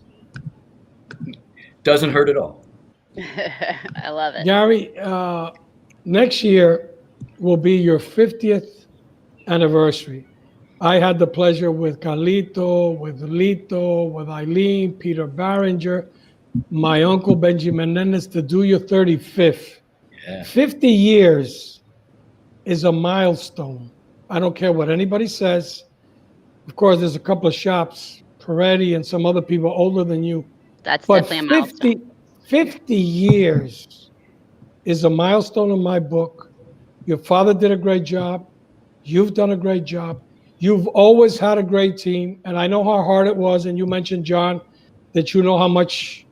Doesn't hurt at all. I love it. Gary, next year will be your 50th anniversary. I had the pleasure with Carlito, with Lito, with Eileen, Peter Barringer, my uncle Benji Menendez to do your 35th. Yeah. 50 years is a milestone. I don't care what anybody says. Of course, there's a couple of shops, Peretti and some other people older than you. That's But definitely a milestone. 50 years is a milestone in my book. Your father did a great job. You've done a great job. You've always had a great team. And I know how hard it was. And you mentioned, John, that you know how much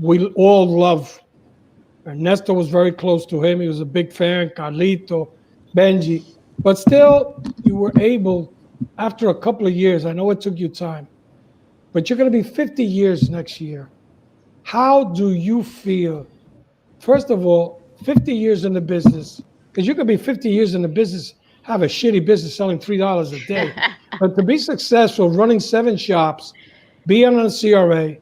we all love. Ernesto was very close to him. He was a big fan. Carlito, Benji. But still, you were able, after a couple of years, I know it took you time, but you're going to be 50 years next year. How do you feel? First of all, 50 years in the business, because you could be 50 years in the business, have a shitty business selling $3 a day. But to be successful, running 7 shops, be on a CRA,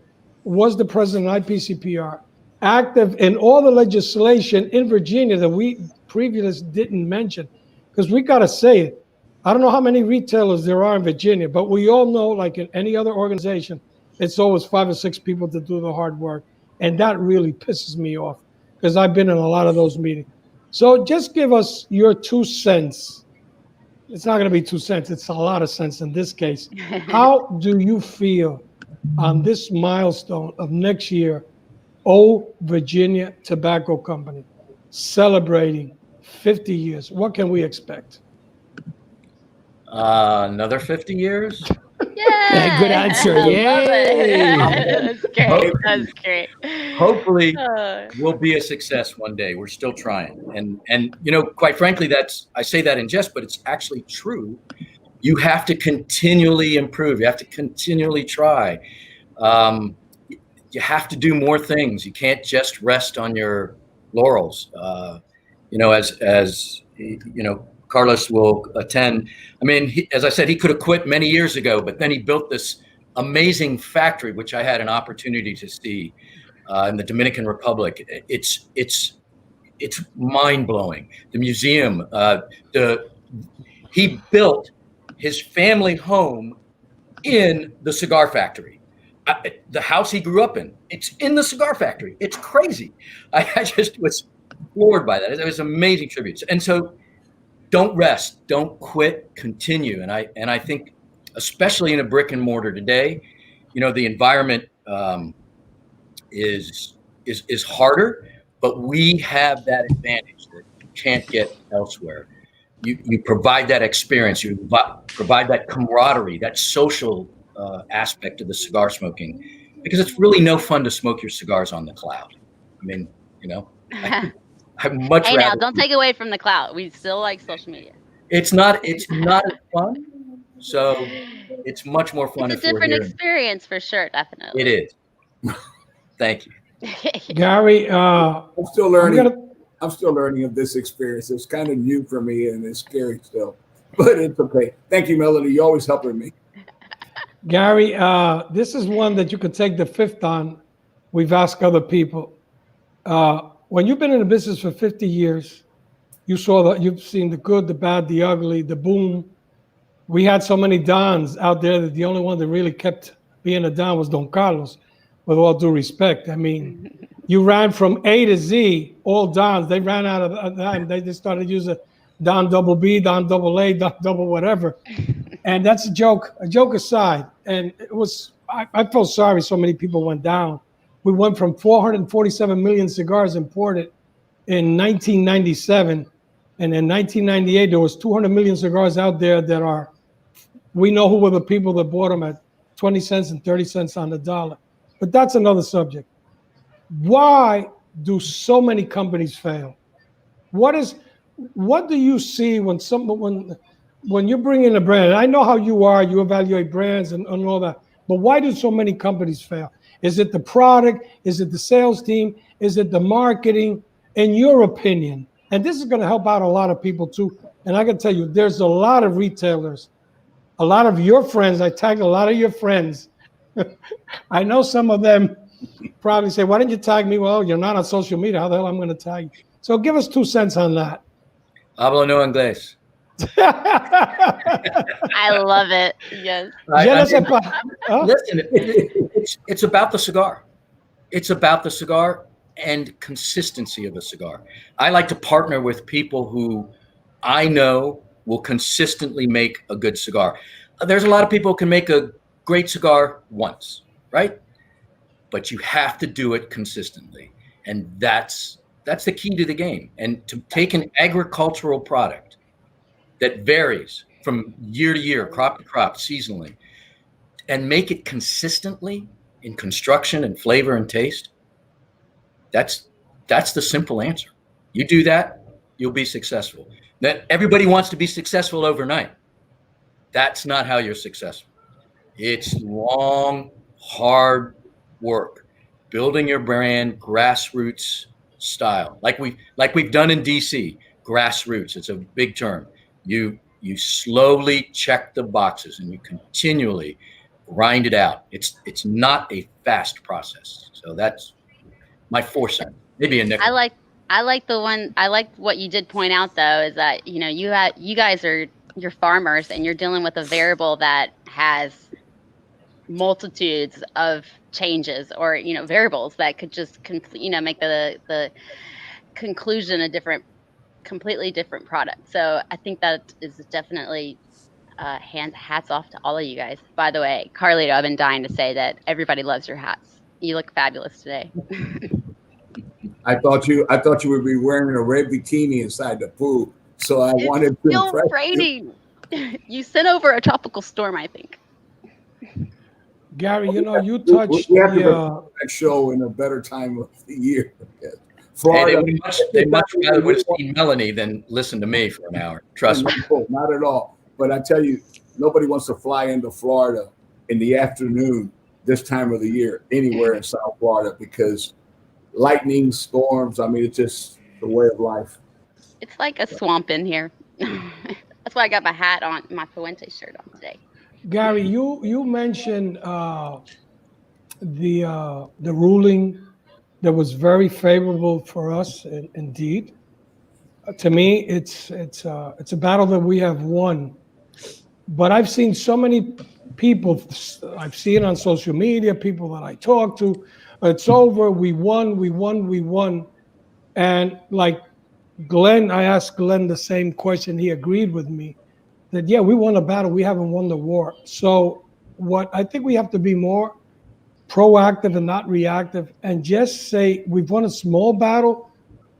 was the president of IPCPR, active in all the legislation in Virginia that we previously didn't mention, because we got to say it. I don't know how many retailers there are in Virginia, but we all know, like in any other organization, it's always 5 or 6 people to do the hard work. And that really pisses me off, because I've been in a lot of those meetings. So just give us your 2 cents. It's not going to be 2 cents. It's a lot of sense in this case. How do you feel on this milestone of next year, Old Virginia Tobacco Company celebrating 50 years? What can we expect? Another 50 years? Yeah. Good answer. I love Yay. it. That's great. That's great. Hopefully Uh, we'll be a success one day. We're still trying. And you know, quite frankly, I say that in jest, but it's actually true. You have to continually improve. You have to continually try. You have to do more things. You can't just rest on your laurels. You know, as you know, Carlos will attend. I mean, as I said, he could have quit many years ago, but then he built this amazing factory, which I had an opportunity to see in the Dominican Republic. It's mind blowing. The museum, he built his family home in the cigar factory. The house he grew up in, it's in the cigar factory. It's crazy. I just was floored by that. It was amazing tributes. And so don't rest, don't quit, continue. And I think, especially in a brick and mortar today, you know, the environment is harder, but we have that advantage that you can't get elsewhere. You provide that experience, you provide that camaraderie, that social aspect of the cigar smoking, because it's really no fun to smoke your cigars on the cloud. I mean, you know, I'd much hey, rather. now don't take away from the cloud. We still like social media. It's not as fun. So it's much more fun. It's a different experience for sure, definitely. It is. Thank you. Gary, I'm still learning. I'm still learning of this experience. It's kind of new for me and it's scary still, but it's okay. Thank you, Melody. You're always helping me. Gary, this is one that you could take the 5th on. We've asked other people. When you've been in the business for 50 years, you've seen the good, the bad, the ugly, the boom. We had so many Dons out there that the only one that really kept being a Don was Don Carlos, with all due respect. I mean, you ran from A to Z, all Dons. They ran out of that. They just started using Don double B, Don double A, Don double whatever. And that's a joke aside. And it was, I felt sorry so many people went down. We went from 447 million cigars imported in 1997. And in 1998, there was 200 million cigars out there that we know who were the people that bought them at 20 cents and 30 cents on the dollar. But that's another subject. Why do so many companies fail? What do you see when you bring in a brand? I know how you are, you evaluate brands and all that, but why do so many companies fail? Is it the product? Is it the sales team? Is it the marketing? In your opinion, and this is going to help out a lot of people too. And I can tell you, there's a lot of retailers, a lot of your friends. I tagged a lot of your friends. I know some of them probably say, why didn't you tag me? Well, you're not on social media. How the hell am I going to tag you? So give us 2 cents on that. Hablo no inglés. I love it. Yes. Listen, it's about the cigar. It's about the cigar and consistency of the cigar. I like to partner with people who I know will consistently make a good cigar. There's a lot of people who can make a great cigar once, right? But you have to do it consistently. And that's the key to the game. And to take an agricultural product that varies from year to year, crop to crop, seasonally, and make it consistently in construction and flavor and taste, that's the simple answer. You do that, you'll be successful. That everybody wants to be successful overnight. That's not how you're successful. It's long, hard work, building your brand grassroots style, like we've done in DC. Grassroots, it's a big term. You slowly check the boxes and you continually grind it out. It's not a fast process. So that's my 4 cents, maybe a nickel. I like what you did point out though, is that, you guys you're farmers and you're dealing with a variable that has multitudes of changes or, variables that could just make the conclusion completely different product. So I think that is definitely hats off to all of you guys. By the way, Carlito, I've been dying to say that everybody loves your hats. You look fabulous today. I thought you would be wearing a red bikini inside the pool, so I wanted to Still impress you. raining. You sent over a tropical storm, I think. Gary, you touched We have to the, record that show in a better time of the year. Hey, Florida, they much rather would have seen Melanie than listen to me for an hour. Trust me. No, not at all. But I tell you, nobody wants to fly into Florida in the afternoon this time of the year, anywhere in South Florida, because lightning, storms, it's just the way of life. It's like a swamp in here. That's why I got my hat on, my Fuente shirt on today. Gary, you mentioned the ruling that was very favorable for us. Indeed, to me, it's a battle that we have won. But I've seen so many people. I've seen on social media, people that I talk to. It's over. We won. And like Glenn, I asked Glenn the same question. He agreed with me that, yeah, we won a battle. We haven't won the war. So what I think we have to be more proactive and not reactive and just say we've won a small battle.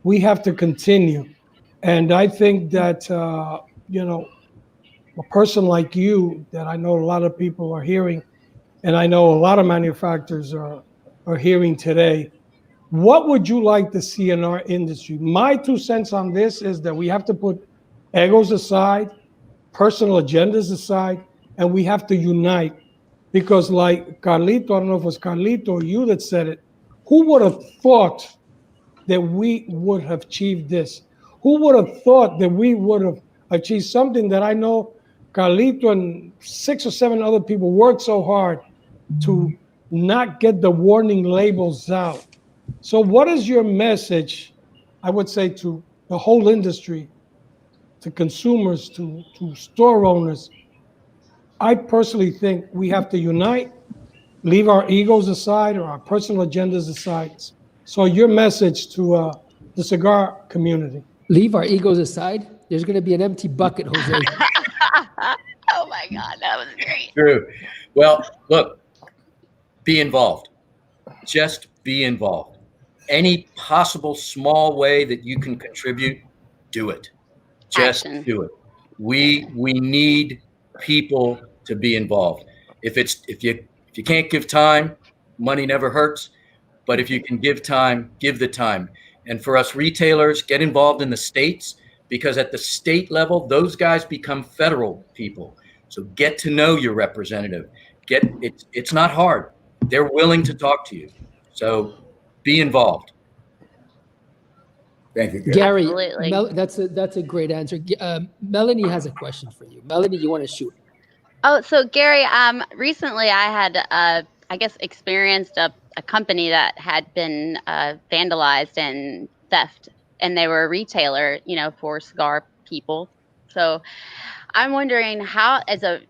We have to continue. And I think that, a person like you that I know a lot of people are hearing, and I know a lot of manufacturers are hearing today. What would you like to see in our industry? My 2 cents on this is that we have to put egos aside, personal agendas aside, and we have to unite. Because like Carlito, I don't know if it was Carlito or you that said it, who would have thought that we would have achieved this? Who would have thought that we would have achieved something that I know Carlito and 6 or 7 other people worked so hard to not get the warning labels out? So what is your message, I would say, to the whole industry, to consumers, to store owners? I personally think we have to unite, leave our egos aside or our personal agendas aside. So your message to the cigar community. Leave our egos aside. There's going to be an empty bucket, Jose. Oh my God, that was great. True. Well, look, be involved. Just be involved. Any possible small way that you can contribute, do it. Just Action. do it. We need people to be involved. If you can't give time, money never hurts. But if you can give time, give the time. And for us retailers, get involved in the states, because at the state level, those guys become federal people. So get to know your representative. It's not hard. They're willing to talk to you. So be involved. Thank you, Gary, Absolutely. that's a great answer. Melanie has a question for you. Melanie, you want to shoot? Oh, so Gary, recently I had, experienced a company that had been vandalized and theft, and they were a retailer, for cigar people. So I'm wondering how, as a,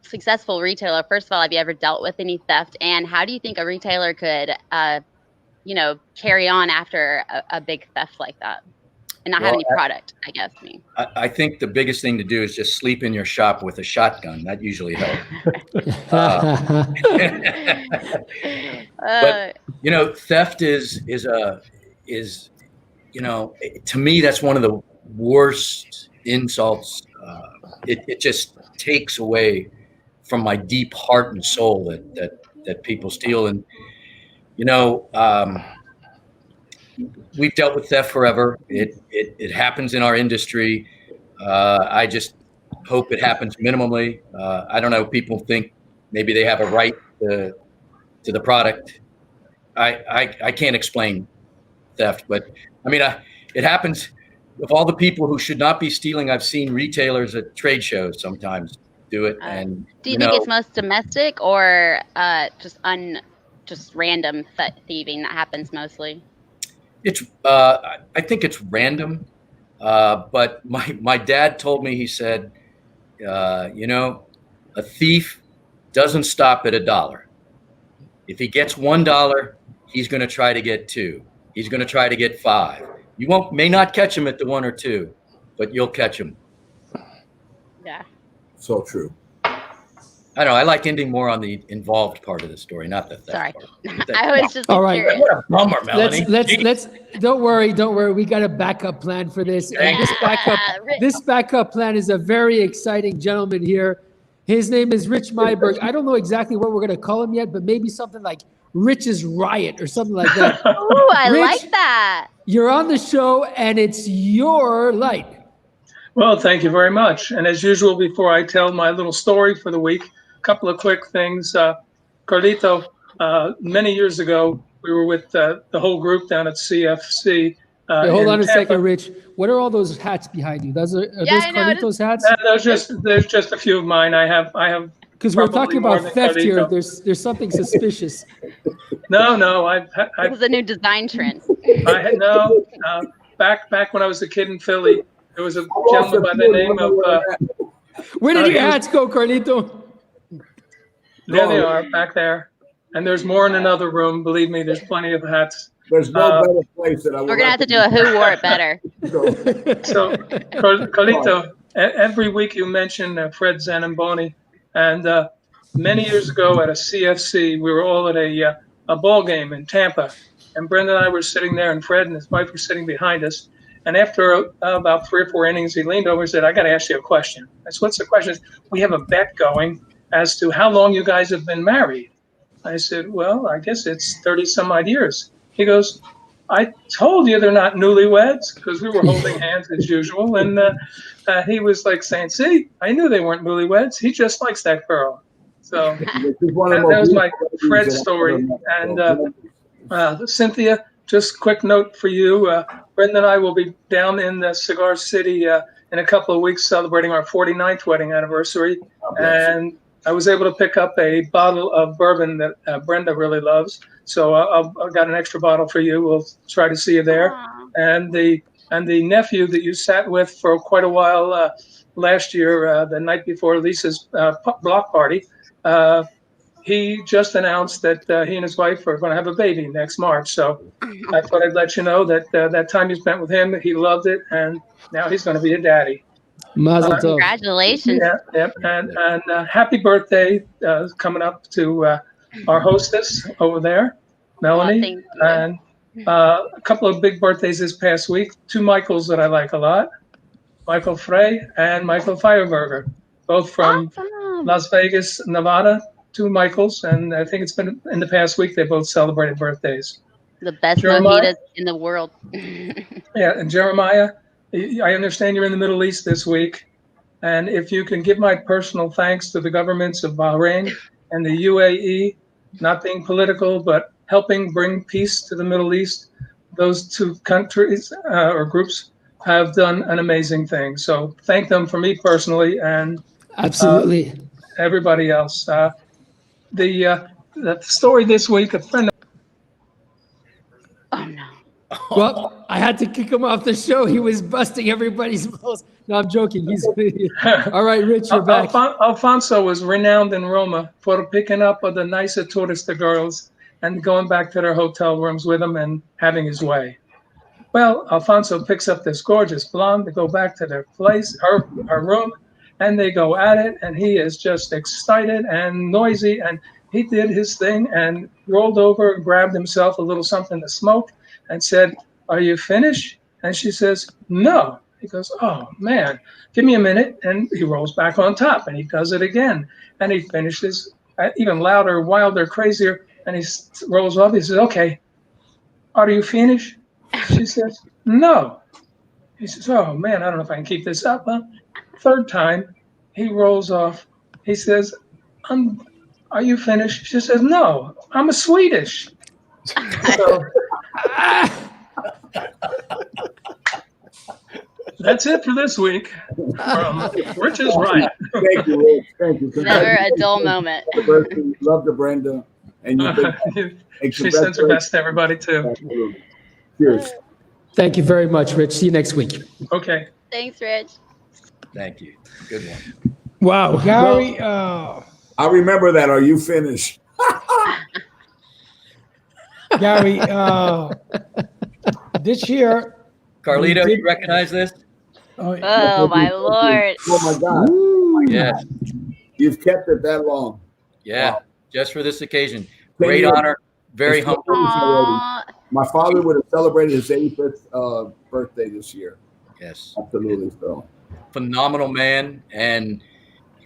successful retailer, first of all, have you ever dealt with any theft, and how do you think a retailer could, carry on after a big theft like that? and not Well, have any product, I guess. I think the biggest thing to do is just sleep in your shop with a shotgun. That usually helps. But theft is to me, that's one of the worst insults. It just takes away from my deep heart and soul that people steal. And we've dealt with theft forever. It happens in our industry. I just hope it happens minimally. I don't know. People think maybe they have a right to the product. I can't explain theft, but I mean, it happens. Of all the people who should not be stealing, I've seen retailers at trade shows sometimes do it. And do you think it's most domestic or just random thieving that happens mostly? It's I think it's random, but my dad told me, he said, a thief doesn't stop at $1. If he gets $1, he's going to try to get 2. He's going to try to get 5. You may not catch him at the 1 or 2, but you'll catch him. Yeah. So true. I know. I like ending more on the involved part of the story, not the theft. Sorry, part. I was just all right. curious. What a bummer, Melanie. Let's. Don't worry. We got a backup plan for this. And this backup plan is a very exciting gentleman here. His name is Rich Myberg. I don't know exactly what we're going to call him yet, but maybe something like Rich's Riot or something like that. Oh, I Rich, like that. You're on the show, and it's your light. Well, thank you very much. And as usual, before I tell my little story for the week, a couple of quick things. Carlito, many years ago, we were with the whole group down at CFC. Hold on a second, Rich. What are all those hats behind you? Those Carlito's hats? There's just a few of mine. I have. Because we're talking about theft here. There's something suspicious. No. It was a new design trend. Back when I was a kid in Philly, there was a gentleman by the name of. Where did your hats go, Carlito? There they are, back there. And there's more in another room. Believe me, there's plenty of hats. There's no better place that I would. We're gonna have to do a who wore it better. So, Carlito, every week you mention Fred Zanamboni, and many years ago at a CFC, we were all at a ball game in Tampa, and Brenda and I were sitting there, and Fred and his wife were sitting behind us. And after about 3 or 4 innings, he leaned over and said, "I got to ask you a question." I said, "What's the question?" "We have a bet going as to how long you guys have been married." I said, "Well, I guess it's 30 some odd years." He goes, "I told you they're not newlyweds," because we were holding hands as usual. And he was like saying, "See, I knew they weren't newlyweds. He just likes that girl." So that was my Fred story. And Cynthia, just quick note for you. Brenda and I will be down in the Cigar City in a couple of weeks celebrating our 49th wedding anniversary. And I was able to pick up a bottle of bourbon that Brenda really loves. So I've got an extra bottle for you. We'll try to see you there. And the nephew that you sat with for quite a while last year, the night before Lisa's block party, he just announced that he and his wife are going to have a baby next March. So I thought I'd let you know that that time you spent with him, he loved it, and now he's going to be a daddy. Mazel tov. Congratulations. Yeah. And happy birthday coming up to our hostess over there, Melanie. And a couple of big birthdays this past week. 2 Michaels that I like a lot, Michael Frey and Michael Feierberger, both from Las Vegas, Nevada. 2 Michaels, and I think it's been in the past week they both celebrated birthdays. The best mojitos in the world. Yeah, and Jeremiah, I understand you're in the Middle East this week, and if you can give my personal thanks to the governments of Bahrain and the UAE, not being political, but helping bring peace to the Middle East, those 2 countries or groups have done an amazing thing. So thank them for me personally, and absolutely everybody else. The story this week, a friend. Oh no. Well, I had to kick him off the show. He was busting everybody's balls. No, I'm joking. He's all right, Rich, you're back. Alfonso was renowned in Roma for picking up the nicer tourist girls and going back to their hotel rooms with them and having his way. Well, Alfonso picks up this gorgeous blonde to go back to their place, her room, and they go at it, and he is just excited and noisy, and he did his thing and rolled over and grabbed himself a little something to smoke and said, "Are you finished?" And she says, "No." He goes, "Oh man, give me a minute." And he rolls back on top and he does it again. And he finishes even louder, wilder, crazier. And he rolls off. He says, "Okay, are you finished?" She says, "No." He says, "Oh man, I don't know if I can keep this up." Huh? Third time, he rolls off. He says, "Are you finished?" She says, "No, I'm a Swedish." So, that's it for this week from Rich's Right. Thank you, Rich. Thank you. Never a dull moment. Love to Brenda. And She sends her best to everybody too. Absolutely. Cheers. Thank you very much, Rich. See you next week. Okay. Thanks, Rich. Thank you. Good one. Wow. Gary, I remember that. Are you finished? Gary, this year. Carlito, did- you recognize this? Oh, my Lord. Oh my God. Yes. You've kept it that long. Yeah. Wow. Just for this occasion. 10 Great years. honor. Very It's humble. Aw. My father would have celebrated his 85th birthday this year. Yes. Absolutely. So Phenomenal man. And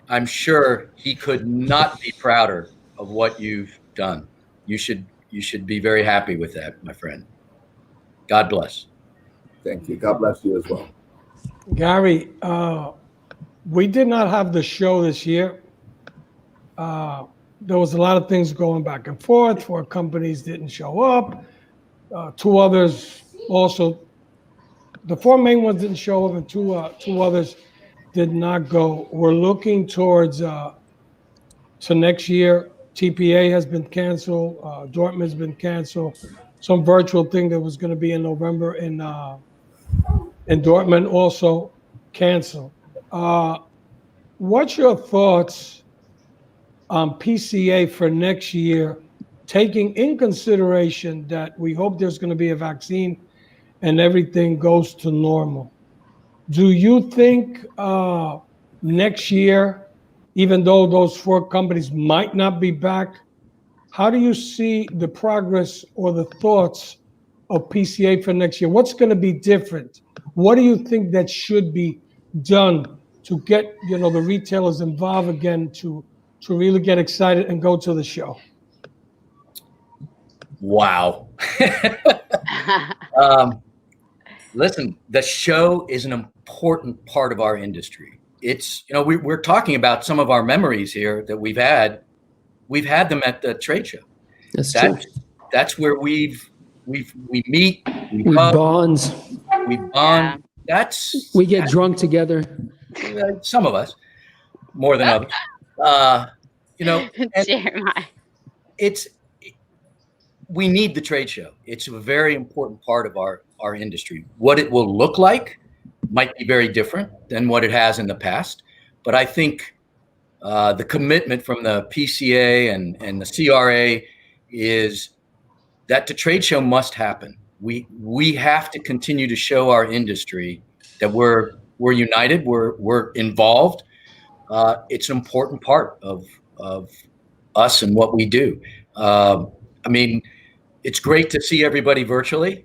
I'm sure he could not be prouder of what you've done. You should be very happy with that, my friend. God bless. thank you. God bless you as well. Gary, we did not have the show this year. There was a lot of things going back and forth. 4 companies didn't show up. 2 others also. The 4 main ones didn't show up, and two others did not go. We're looking towards to next year. TPA has been canceled. Dortmund's been canceled. Some virtual thing that was going to be in November in Dortmund also canceled. What's your thoughts on PCA for next year, taking in consideration that we hope there's going to be a vaccine and everything goes to normal? Do you think next year, even though those 4 companies might not be back, how do you see the progress or the thoughts of PCA for next year? What's going to be different? What do you think that should be done to get the retailers involved again, to really get excited and go to the show? Wow. Listen, the show is an important part of our industry. It's, we're talking about some of our memories here that we've had. We've had them at the trade show. True. That's where we meet, we bond. we bond. We get drunk together. Some of us, more than others. And Jeremiah. we need the trade show. It's a very important part of our industry. What it will look like might be very different than what it has in the past. But I think the commitment from the PCA and the CRA is that the trade show must happen. We have to continue to show our industry that we're united, we're involved. It's an important part of us and what we do. I mean, it's great to see everybody virtually,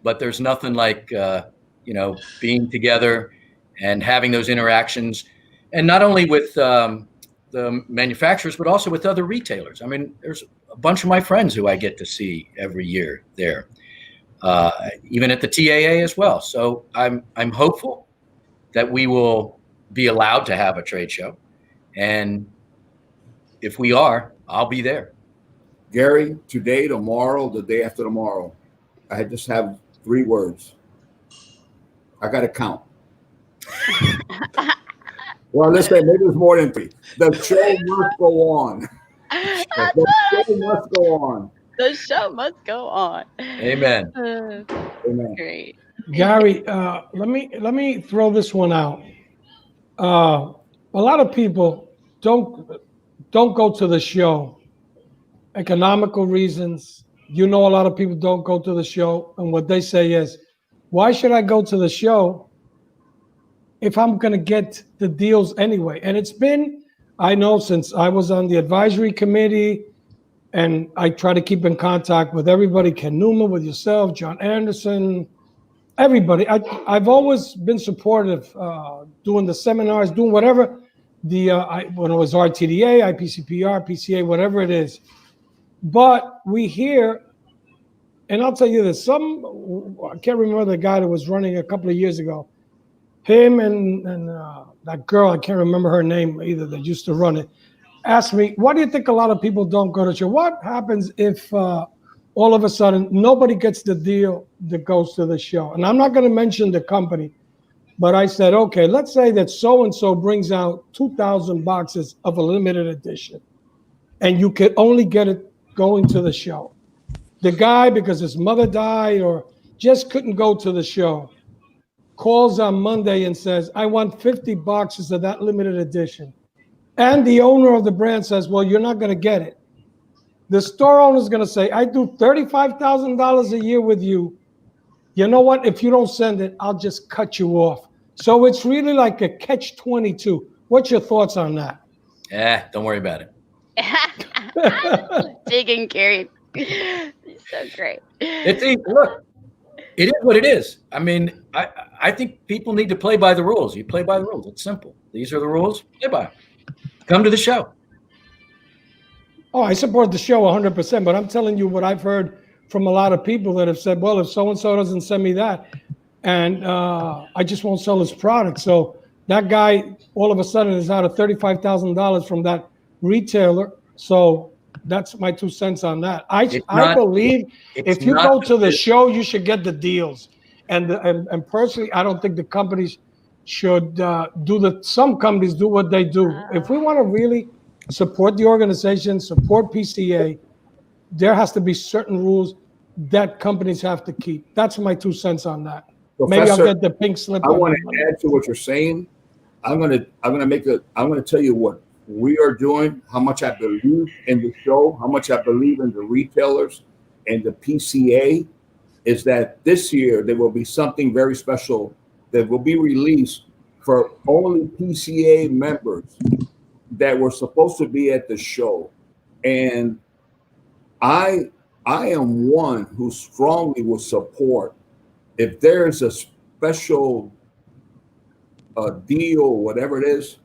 but there's nothing like being together and having those interactions, and not only with the manufacturers, but also with other retailers. I mean, there's a bunch of my friends who I get to see every year there, even at the TAA as well. So I'm hopeful that we will be allowed to have a trade show, and if we are, I'll be there. Gary, today, tomorrow, the day after tomorrow, I just have 3 words. I got to count. Well, let's say maybe it's more than 3. The show must go on. The show must go on. The show must go on. Amen. Amen. Great. Gary, let me throw this one out. A lot of people don't go to the show. Economical reasons. A lot of people don't go to the show, and what they say is, why should I go to the show if I'm going to get the deals anyway? And it's been, I know, since I was on the advisory committee, and I try to keep in contact with everybody, Ken Newman, with yourself, John Anderson, everybody. I've always been supportive, doing the seminars, doing whatever when it was RTDA, IPCPR, PCA, whatever it is. But we hear, and I'll tell you this, I can't remember the guy that was running a couple of years ago, him and that girl, I can't remember her name either, that used to run it, asked me, why do you think a lot of people don't go to show? What happens if all of a sudden nobody gets the deal that goes to the show? And I'm not going to mention the company, but I said, okay, let's say that so-and-so brings out 2,000 boxes of a limited edition, and you could only get it going to the show. The guy, because his mother died or just couldn't go to the show, calls on Monday and says, I want 50 boxes of that limited edition. And the owner of the brand says, well, you're not going to get it. The store owner is going to say, I do $35,000 a year with you. You know what? If you don't send it, I'll just cut you off. So it's really like a catch-22. What's your thoughts on that? Don't worry about it. Digging, Gary. So great. Look, it is what it is. I mean, I think people need to play by the rules. You play by the rules. It's simple. These are the rules. Play by them. Come to the show. Oh, I support the show 100%, but I'm telling you what I've heard from a lot of people that have said, well, if so-and-so doesn't send me that, and I just won't sell his product. So that guy all of a sudden is out of $35,000 from that retailer. So that's my 2 cents on that. I believe if you go to the show, you should get the deals. And personally, I don't think the companies should some companies do what they do. If we want to really support the organization, support PCA, there has to be certain rules that companies have to keep. That's my 2 cents on that. Professor, maybe I'll get the pink slip. I want to add to what you're saying. I'm gonna tell you what we are doing, how much I believe in the show, how much I believe in the retailers and the PCA, is that this year there will be something very special that will be released for only PCA members that were supposed to be at the show. And I am one who strongly will support, if there's a special deal, whatever it is,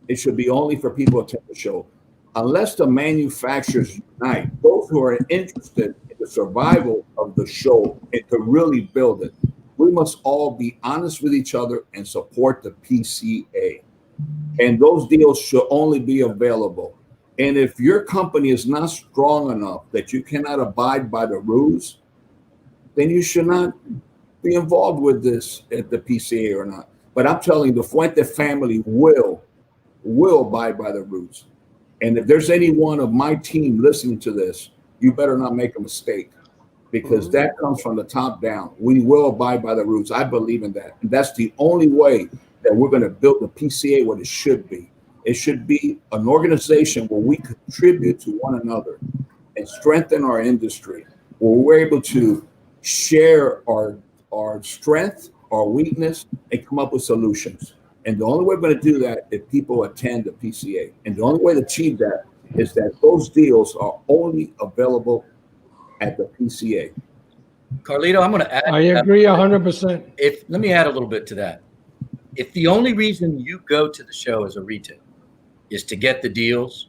it should be only for people to attend the show. Unless the manufacturers unite, those who are interested in the survival of the show and to really build it, we must all be honest with each other and support the PCA. And those deals should only be available. And if your company is not strong enough that you cannot abide by the rules, then you should not be involved with this at the PCA or not. But I'm telling you, the Fuente family will abide by the rules. And if there's any one of my team listening to this, you better not make a mistake, because that comes from the top down. We will abide by the rules. I believe in that. And that's the only way that we're going to build the PCA what it should be. It should be an organization where we contribute to one another and strengthen our industry, where we're able to share our strength, our weakness, and come up with solutions. And the only way we're going to do that is people attend the PCA. And the only way to achieve that is that those deals are only available at the PCA. Carlito, I'm going to add. I agree 100%. Let me add a little bit to that. If the only reason you go to the show as a retailer is to get the deals,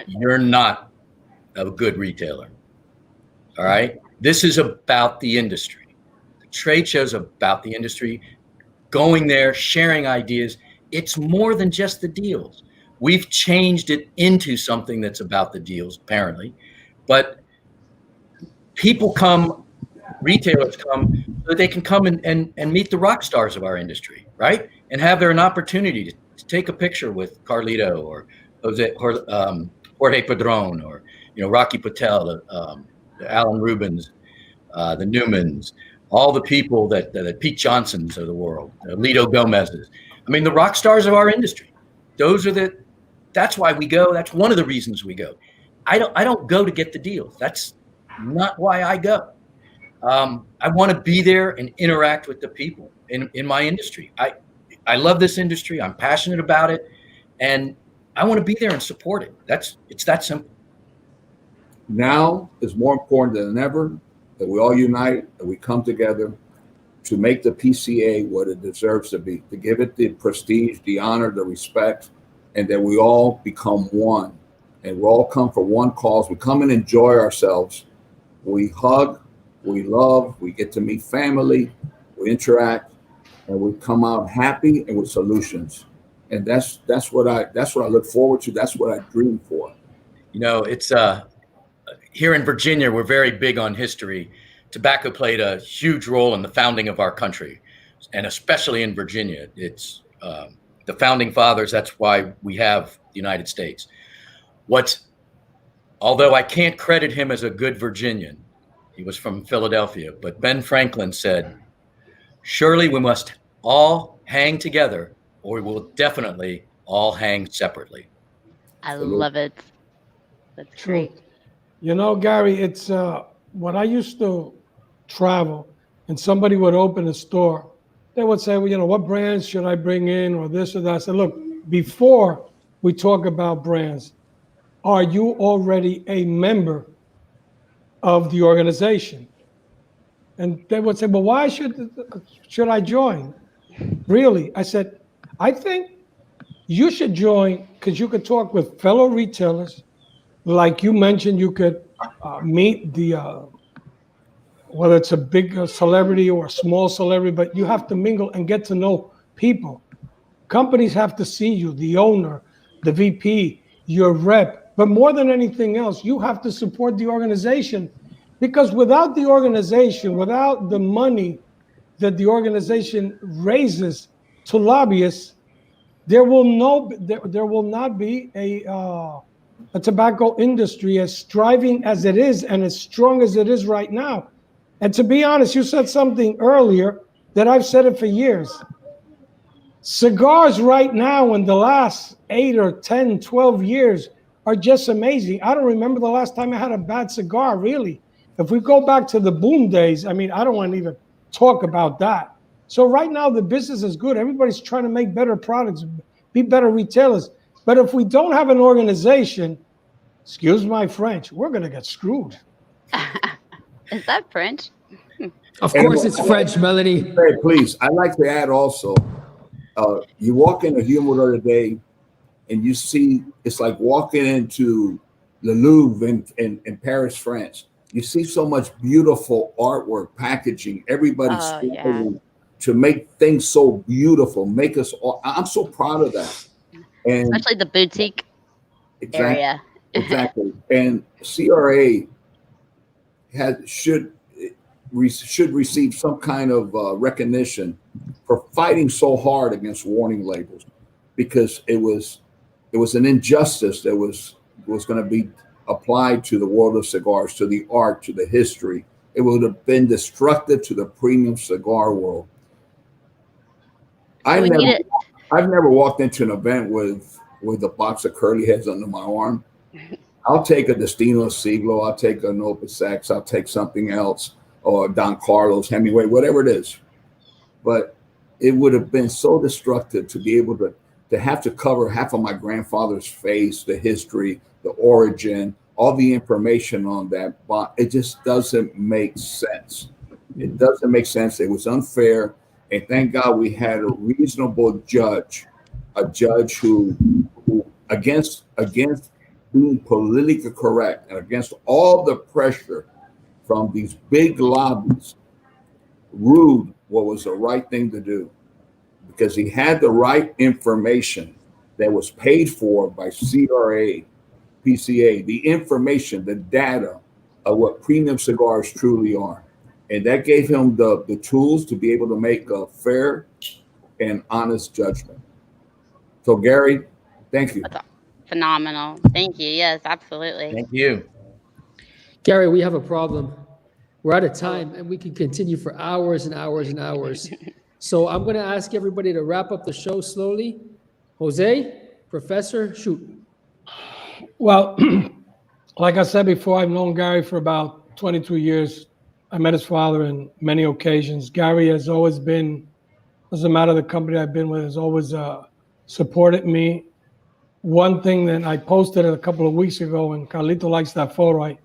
you're not a good retailer. All right? This is about the industry. The trade show's about the industry. Going there, sharing ideas. It's more than just the deals. We've changed it into something that's about the deals, apparently. But people come, retailers come, so that they can come and meet the rock stars of our industry, right? And have an opportunity to take a picture with Carlito or Jorge Padron, or Rocky Patel, Alan Rubens, the Newmans, all the people that Pete Johnsons of the world, Lito Gomez's. I mean, the rock stars of our industry. That's why we go. That's one of the reasons we go. I don't go to get the deals. That's not why I go. I want to be there and interact with the people in my industry. I love this industry. I'm passionate about it, and I want to be there and support it. It's that simple. Now is more important than ever that we all unite, that we come together to make the PCA what it deserves to be, to give it the prestige, the honor, the respect, and that we all become one. And we all come for one cause. We come and enjoy ourselves. We hug, we love, we get to meet family, we interact, and we come out happy and with solutions. And that's what I look forward to. That's what I dream for. You know, it's here in Virginia, we're very big on history. Tobacco played a huge role in the founding of our country, and especially in Virginia. It's the founding fathers. That's why we have the United States. Although I can't credit him as a good Virginian, he was from Philadelphia, but Ben Franklin said, "Surely we must all hang together, or we will definitely all hang separately." I love it. That's True. great. You know, Gary, it's when I used to travel and somebody would open a store, they would say, well, you know, what brands should I bring in or this or that? I said, look, before we talk about brands, are you already a member of the organization? And they would say, well, why should I join? Really? I said, I think you should join because you could talk with fellow retailers. Like you mentioned, you could meet the, whether it's a big celebrity or a small celebrity, but you have to mingle and get to know people. Companies have to see you, the owner, the VP, your rep. But more than anything else, you have to support the organization, because without the organization, without the money that the organization raises to lobbyists, there will not be a tobacco industry as thriving as it is and as strong as it is right now. And to be honest, you said something earlier that I've said it for years. Cigars right now in the last 8 or 10, 12 years are just amazing. I don't remember the last time I had a bad cigar, really. If we go back to the boom days, I mean, I don't want to even talk about that. So right now the business is good. Everybody's trying to make better products, be better retailers. But if we don't have an organization, excuse my French, we're going to get screwed. Is that French? Of course, it's French, Melody. Hey, please, I'd like to add also, you walk in a humidor today and you see, it's like walking into the Louvre in Paris, France. You see so much beautiful artwork, packaging, everybody's to make things so beautiful, make us all, I'm so proud of that. And especially the boutique area. Exactly. And CRA should receive some kind of recognition for fighting so hard against warning labels, because it was an injustice that was going to be applied to the world of cigars, to the art, to the history. It would have been destructive to the premium cigar world. I've never walked into an event with a box of curly heads under my arm. I'll take a Destino Siglo, I'll take an Opus X, I'll take something else, or Don Carlos, Hemingway, whatever it is. But it would have been so destructive to be able to have to cover half of my grandfather's face, the history, the origin, all the information on that. But it just doesn't make sense. It doesn't make sense. It was unfair. And thank God we had a reasonable judge, a judge who against being politically correct and against all the pressure from these big lobbies, ruled what was the right thing to do, because he had the right information that was paid for by CRA, PCA, the information, the data of what premium cigars truly are. And that gave him the tools to be able to make a fair and honest judgment. So Gary, thank you. That's phenomenal. Thank you. Yes, absolutely. Thank you. Gary, we have a problem. We're out of time and we can continue for hours and hours and hours. So I'm going to ask everybody to wrap up the show slowly. Jose, Professor, shoot. Well, like I said before, I've known Gary for about 22 years. I met his father in many occasions. Gary has always been, doesn't matter the company I've been with, has always supported me. One thing that I posted a couple of weeks ago, and Carlito likes that photo,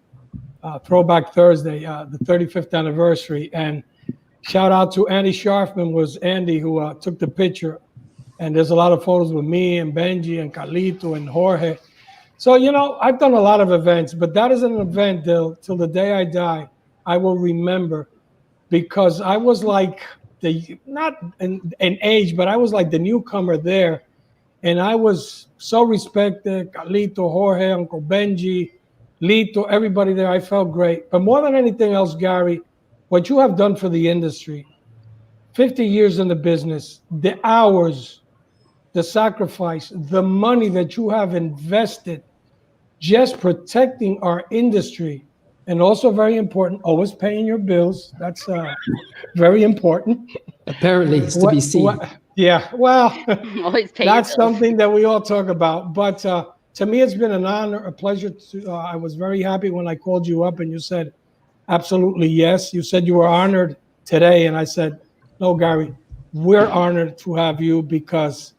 Throwback Thursday, the 35th anniversary. And shout out to Andy Scharfman, was Andy who took the picture. And there's a lot of photos with me and Benji and Carlito and Jorge. So, you know, I've done a lot of events, but that is an event till the day I die, I will remember, because I was like not in age, but I was like the newcomer there. And I was so respected, Carlito, Jorge, Uncle Benji, Lito, everybody there. I felt great. But more than anything else, Gary, what you have done for the industry, 50 years in the business, the hours, the sacrifice, the money that you have invested just protecting our industry, and also very important, always paying your bills. That's very important. Apparently, it's to be seen. Yeah, well, Always pay that's your bills. something that we all talk about. But to me, it's been an honor, a pleasure. I was very happy when I called you up and you said, absolutely yes. You said you were honored today. And I said, no, Gary, we're honored to have you because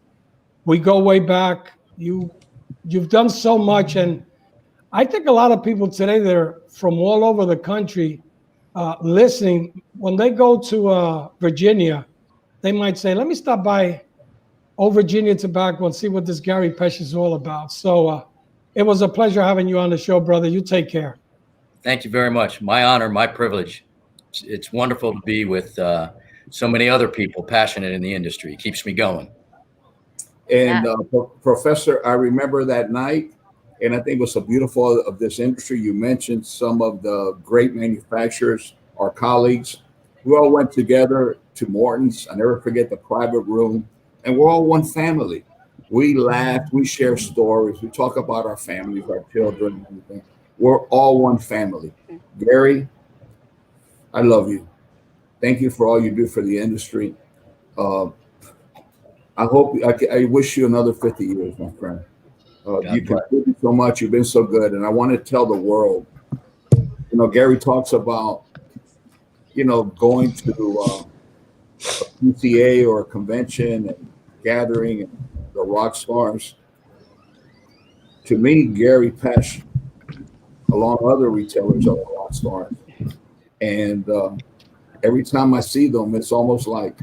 we go way back. You've done so much. And I think a lot of people today that are from all over the country listening, when they go to Virginia, they might say, let me stop by Old Virginia Tobacco and see what this Gary Pesh is all about. So it was a pleasure having you on the show, brother. You take care. Thank you very much. My honor, my privilege. It's wonderful to be with so many other people passionate in the industry. It keeps me going. And Professor, I remember that night, and I think it was so beautiful of this industry. You mentioned some of the great manufacturers, our colleagues. We all went together to Morton's. I never forget the private room, and we're all one family. We laughed, we share stories, we talk about our families, our children, and everything. We're all one family. Gary, I love you. Thank you for all you do for the industry. I wish you another 50 years, my friend. You contribute so much. You've been so good. And I want to tell the world, you know, Gary talks about, you know, going to a PCA or a convention and gathering and the rock stars. To me, Gary Pesh, along with other retailers, are the rock stars. And every time I see them, it's almost like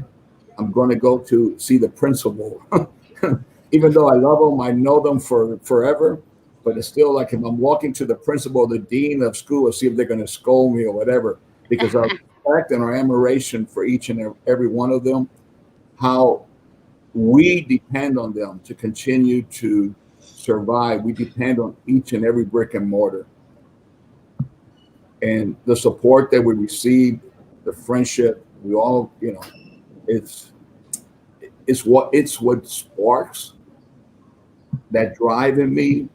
I'm going to go to see the principal. Even though I love them, I know them for forever, but it's still like if I'm walking to the principal, the dean of school, to see if they're going to scold me or whatever, because our respect and our admiration for each and every one of them, how we depend on them to continue to survive. We depend on each and every brick and mortar. And the support that we receive, the friendship, we all, you know, it's what sparks that drive in me,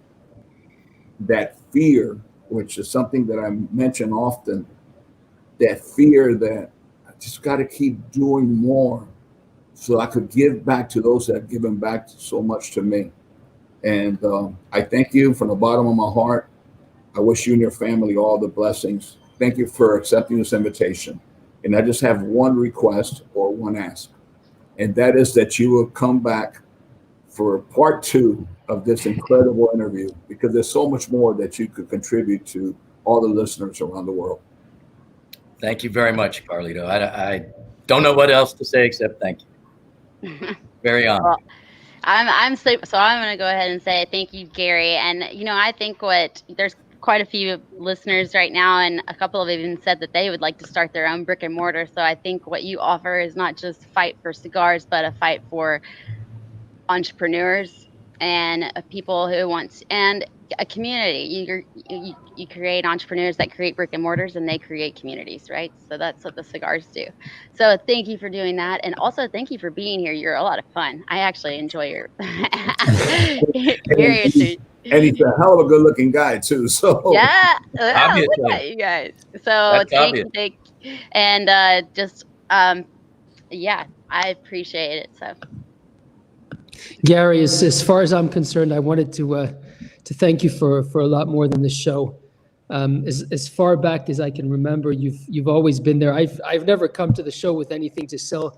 that fear, which is something that I mention often, that fear that I just got to keep doing more so I could give back to those that have given back so much to me. And I thank you from the bottom of my heart. I wish you and your family all the blessings. Thank you for accepting this invitation. And I just have one request or one ask, and that is that you will come back for part 2 of this incredible interview, because there's so much more that you could contribute to all the listeners around the world. Thank you very much, Carlito. I don't know what else to say except thank you. Very honored. Well, I'm so I'm going to go ahead and say thank you, Gary. And you know, I think there's quite a few listeners right now, and a couple have even said that they would like to start their own brick and mortar. So I think what you offer is not just fight for cigars, but a fight for entrepreneurs and people who and a community. You create entrepreneurs that create brick and mortars, and they create communities, right? So that's what the cigars do. So thank you for doing that, and also thank you for being here. You're a lot of fun. I actually enjoy your very interesting. And he's a hell of a good-looking guy too. So Yeah, Obviously. look at you guys. So thank you, and yeah, I appreciate it. So. Gary, as far as I'm concerned, I wanted to thank you for a lot more than the show. as far back as I can remember, you've always been there. I've never come to the show with anything to sell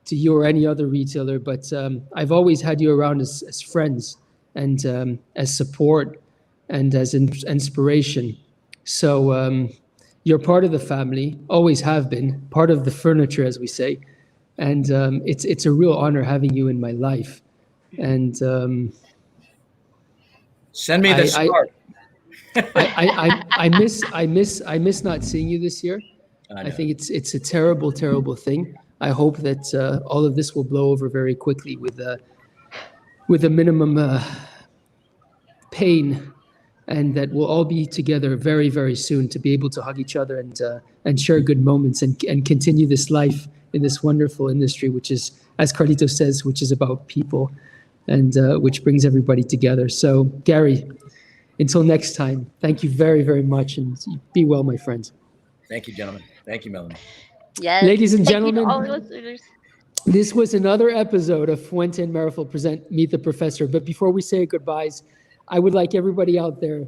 to you or any other retailer, but I've always had you around as friends and as support and as inspiration. So you're part of the family, always have been, part of the furniture, as we say. And it's a real honor having you in my life. And send me the scarf. I miss not seeing you this year. I think it's a terrible, terrible thing. I hope that all of this will blow over very quickly with a minimum pain, and that we'll all be together very, very soon to be able to hug each other and share good moments and continue this life in this wonderful industry, which is, as Carlito says, which is about people and which brings everybody together. So, Gary, until next time, thank you very, very much, and be well, my friends. Thank you, gentlemen. Thank you, Melanie. Yes. Ladies and Thank you to gentlemen, all the listeners. this was another episode of Fuente and Marifel present Meet the Professor. But before we say goodbyes, I would like everybody out there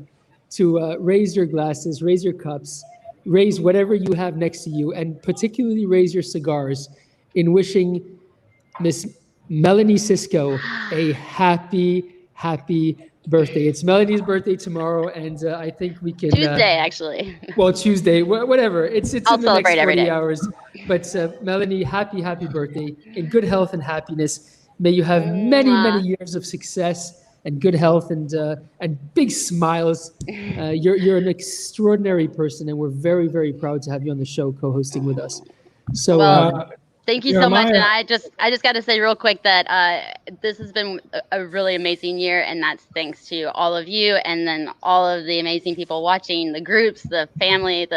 to raise your glasses, raise your cups, raise whatever you have next to you, and particularly raise your cigars in wishing Miss Melanie Cisco a happy, happy birthday. It's Melanie's birthday tomorrow, and I think we can... Tuesday, actually. Well, Tuesday, whatever. It's I'll in the next celebrate every 40 day. hours. But Melanie, happy, happy birthday. In good health and happiness. May you have many, many years of success and good health and big smiles. You're an extraordinary person, and we're very, very proud to have you on the show co-hosting with us. So... Well, thank you so much. And Jeremiah. I just got to say real quick that this has been a really amazing year, and that's thanks to all of you, and then all of the amazing people watching, the groups, the family,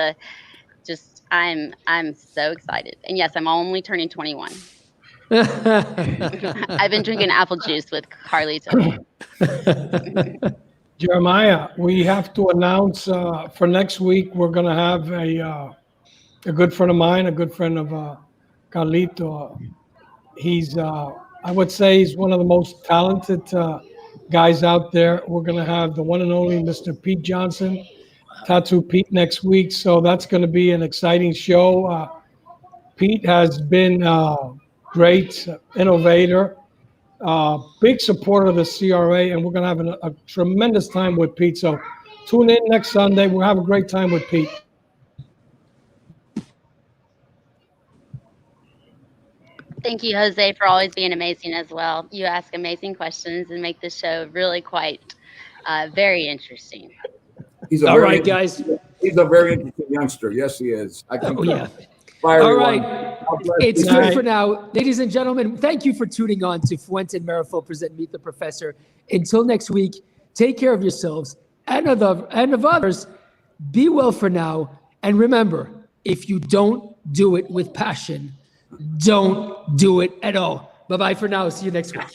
I'm so excited. And yes, I'm only turning 21. I've been drinking apple juice with Carlito. Jeremiah, we have to announce for next week, we're going to have a good friend of mine, a good friend of Carlito. He's, I would say he's one of the most talented guys out there. We're going to have the one and only Mr. Pete Johnson, Tattoo Pete, next week. So that's going to be an exciting show. Pete has been a great innovator, big supporter of the CRA, and we're going to have a tremendous time with Pete. So tune in next Sunday. We'll have a great time with Pete. Thank you, Jose, for always being amazing as well. You ask amazing questions and make this show really quite very interesting. All right, guys. He's a very interesting youngster. Yes, he is. Oh, yeah. Bye, All everyone. right. God bless It's you. good for now. Ladies and gentlemen, thank you for tuning on to Fuente and Marifel present Meet the Professor. Until next week, take care of yourselves and of others. Be well for now. And remember, if you don't do it with passion, don't do it at all. Bye-bye for now. See you next week.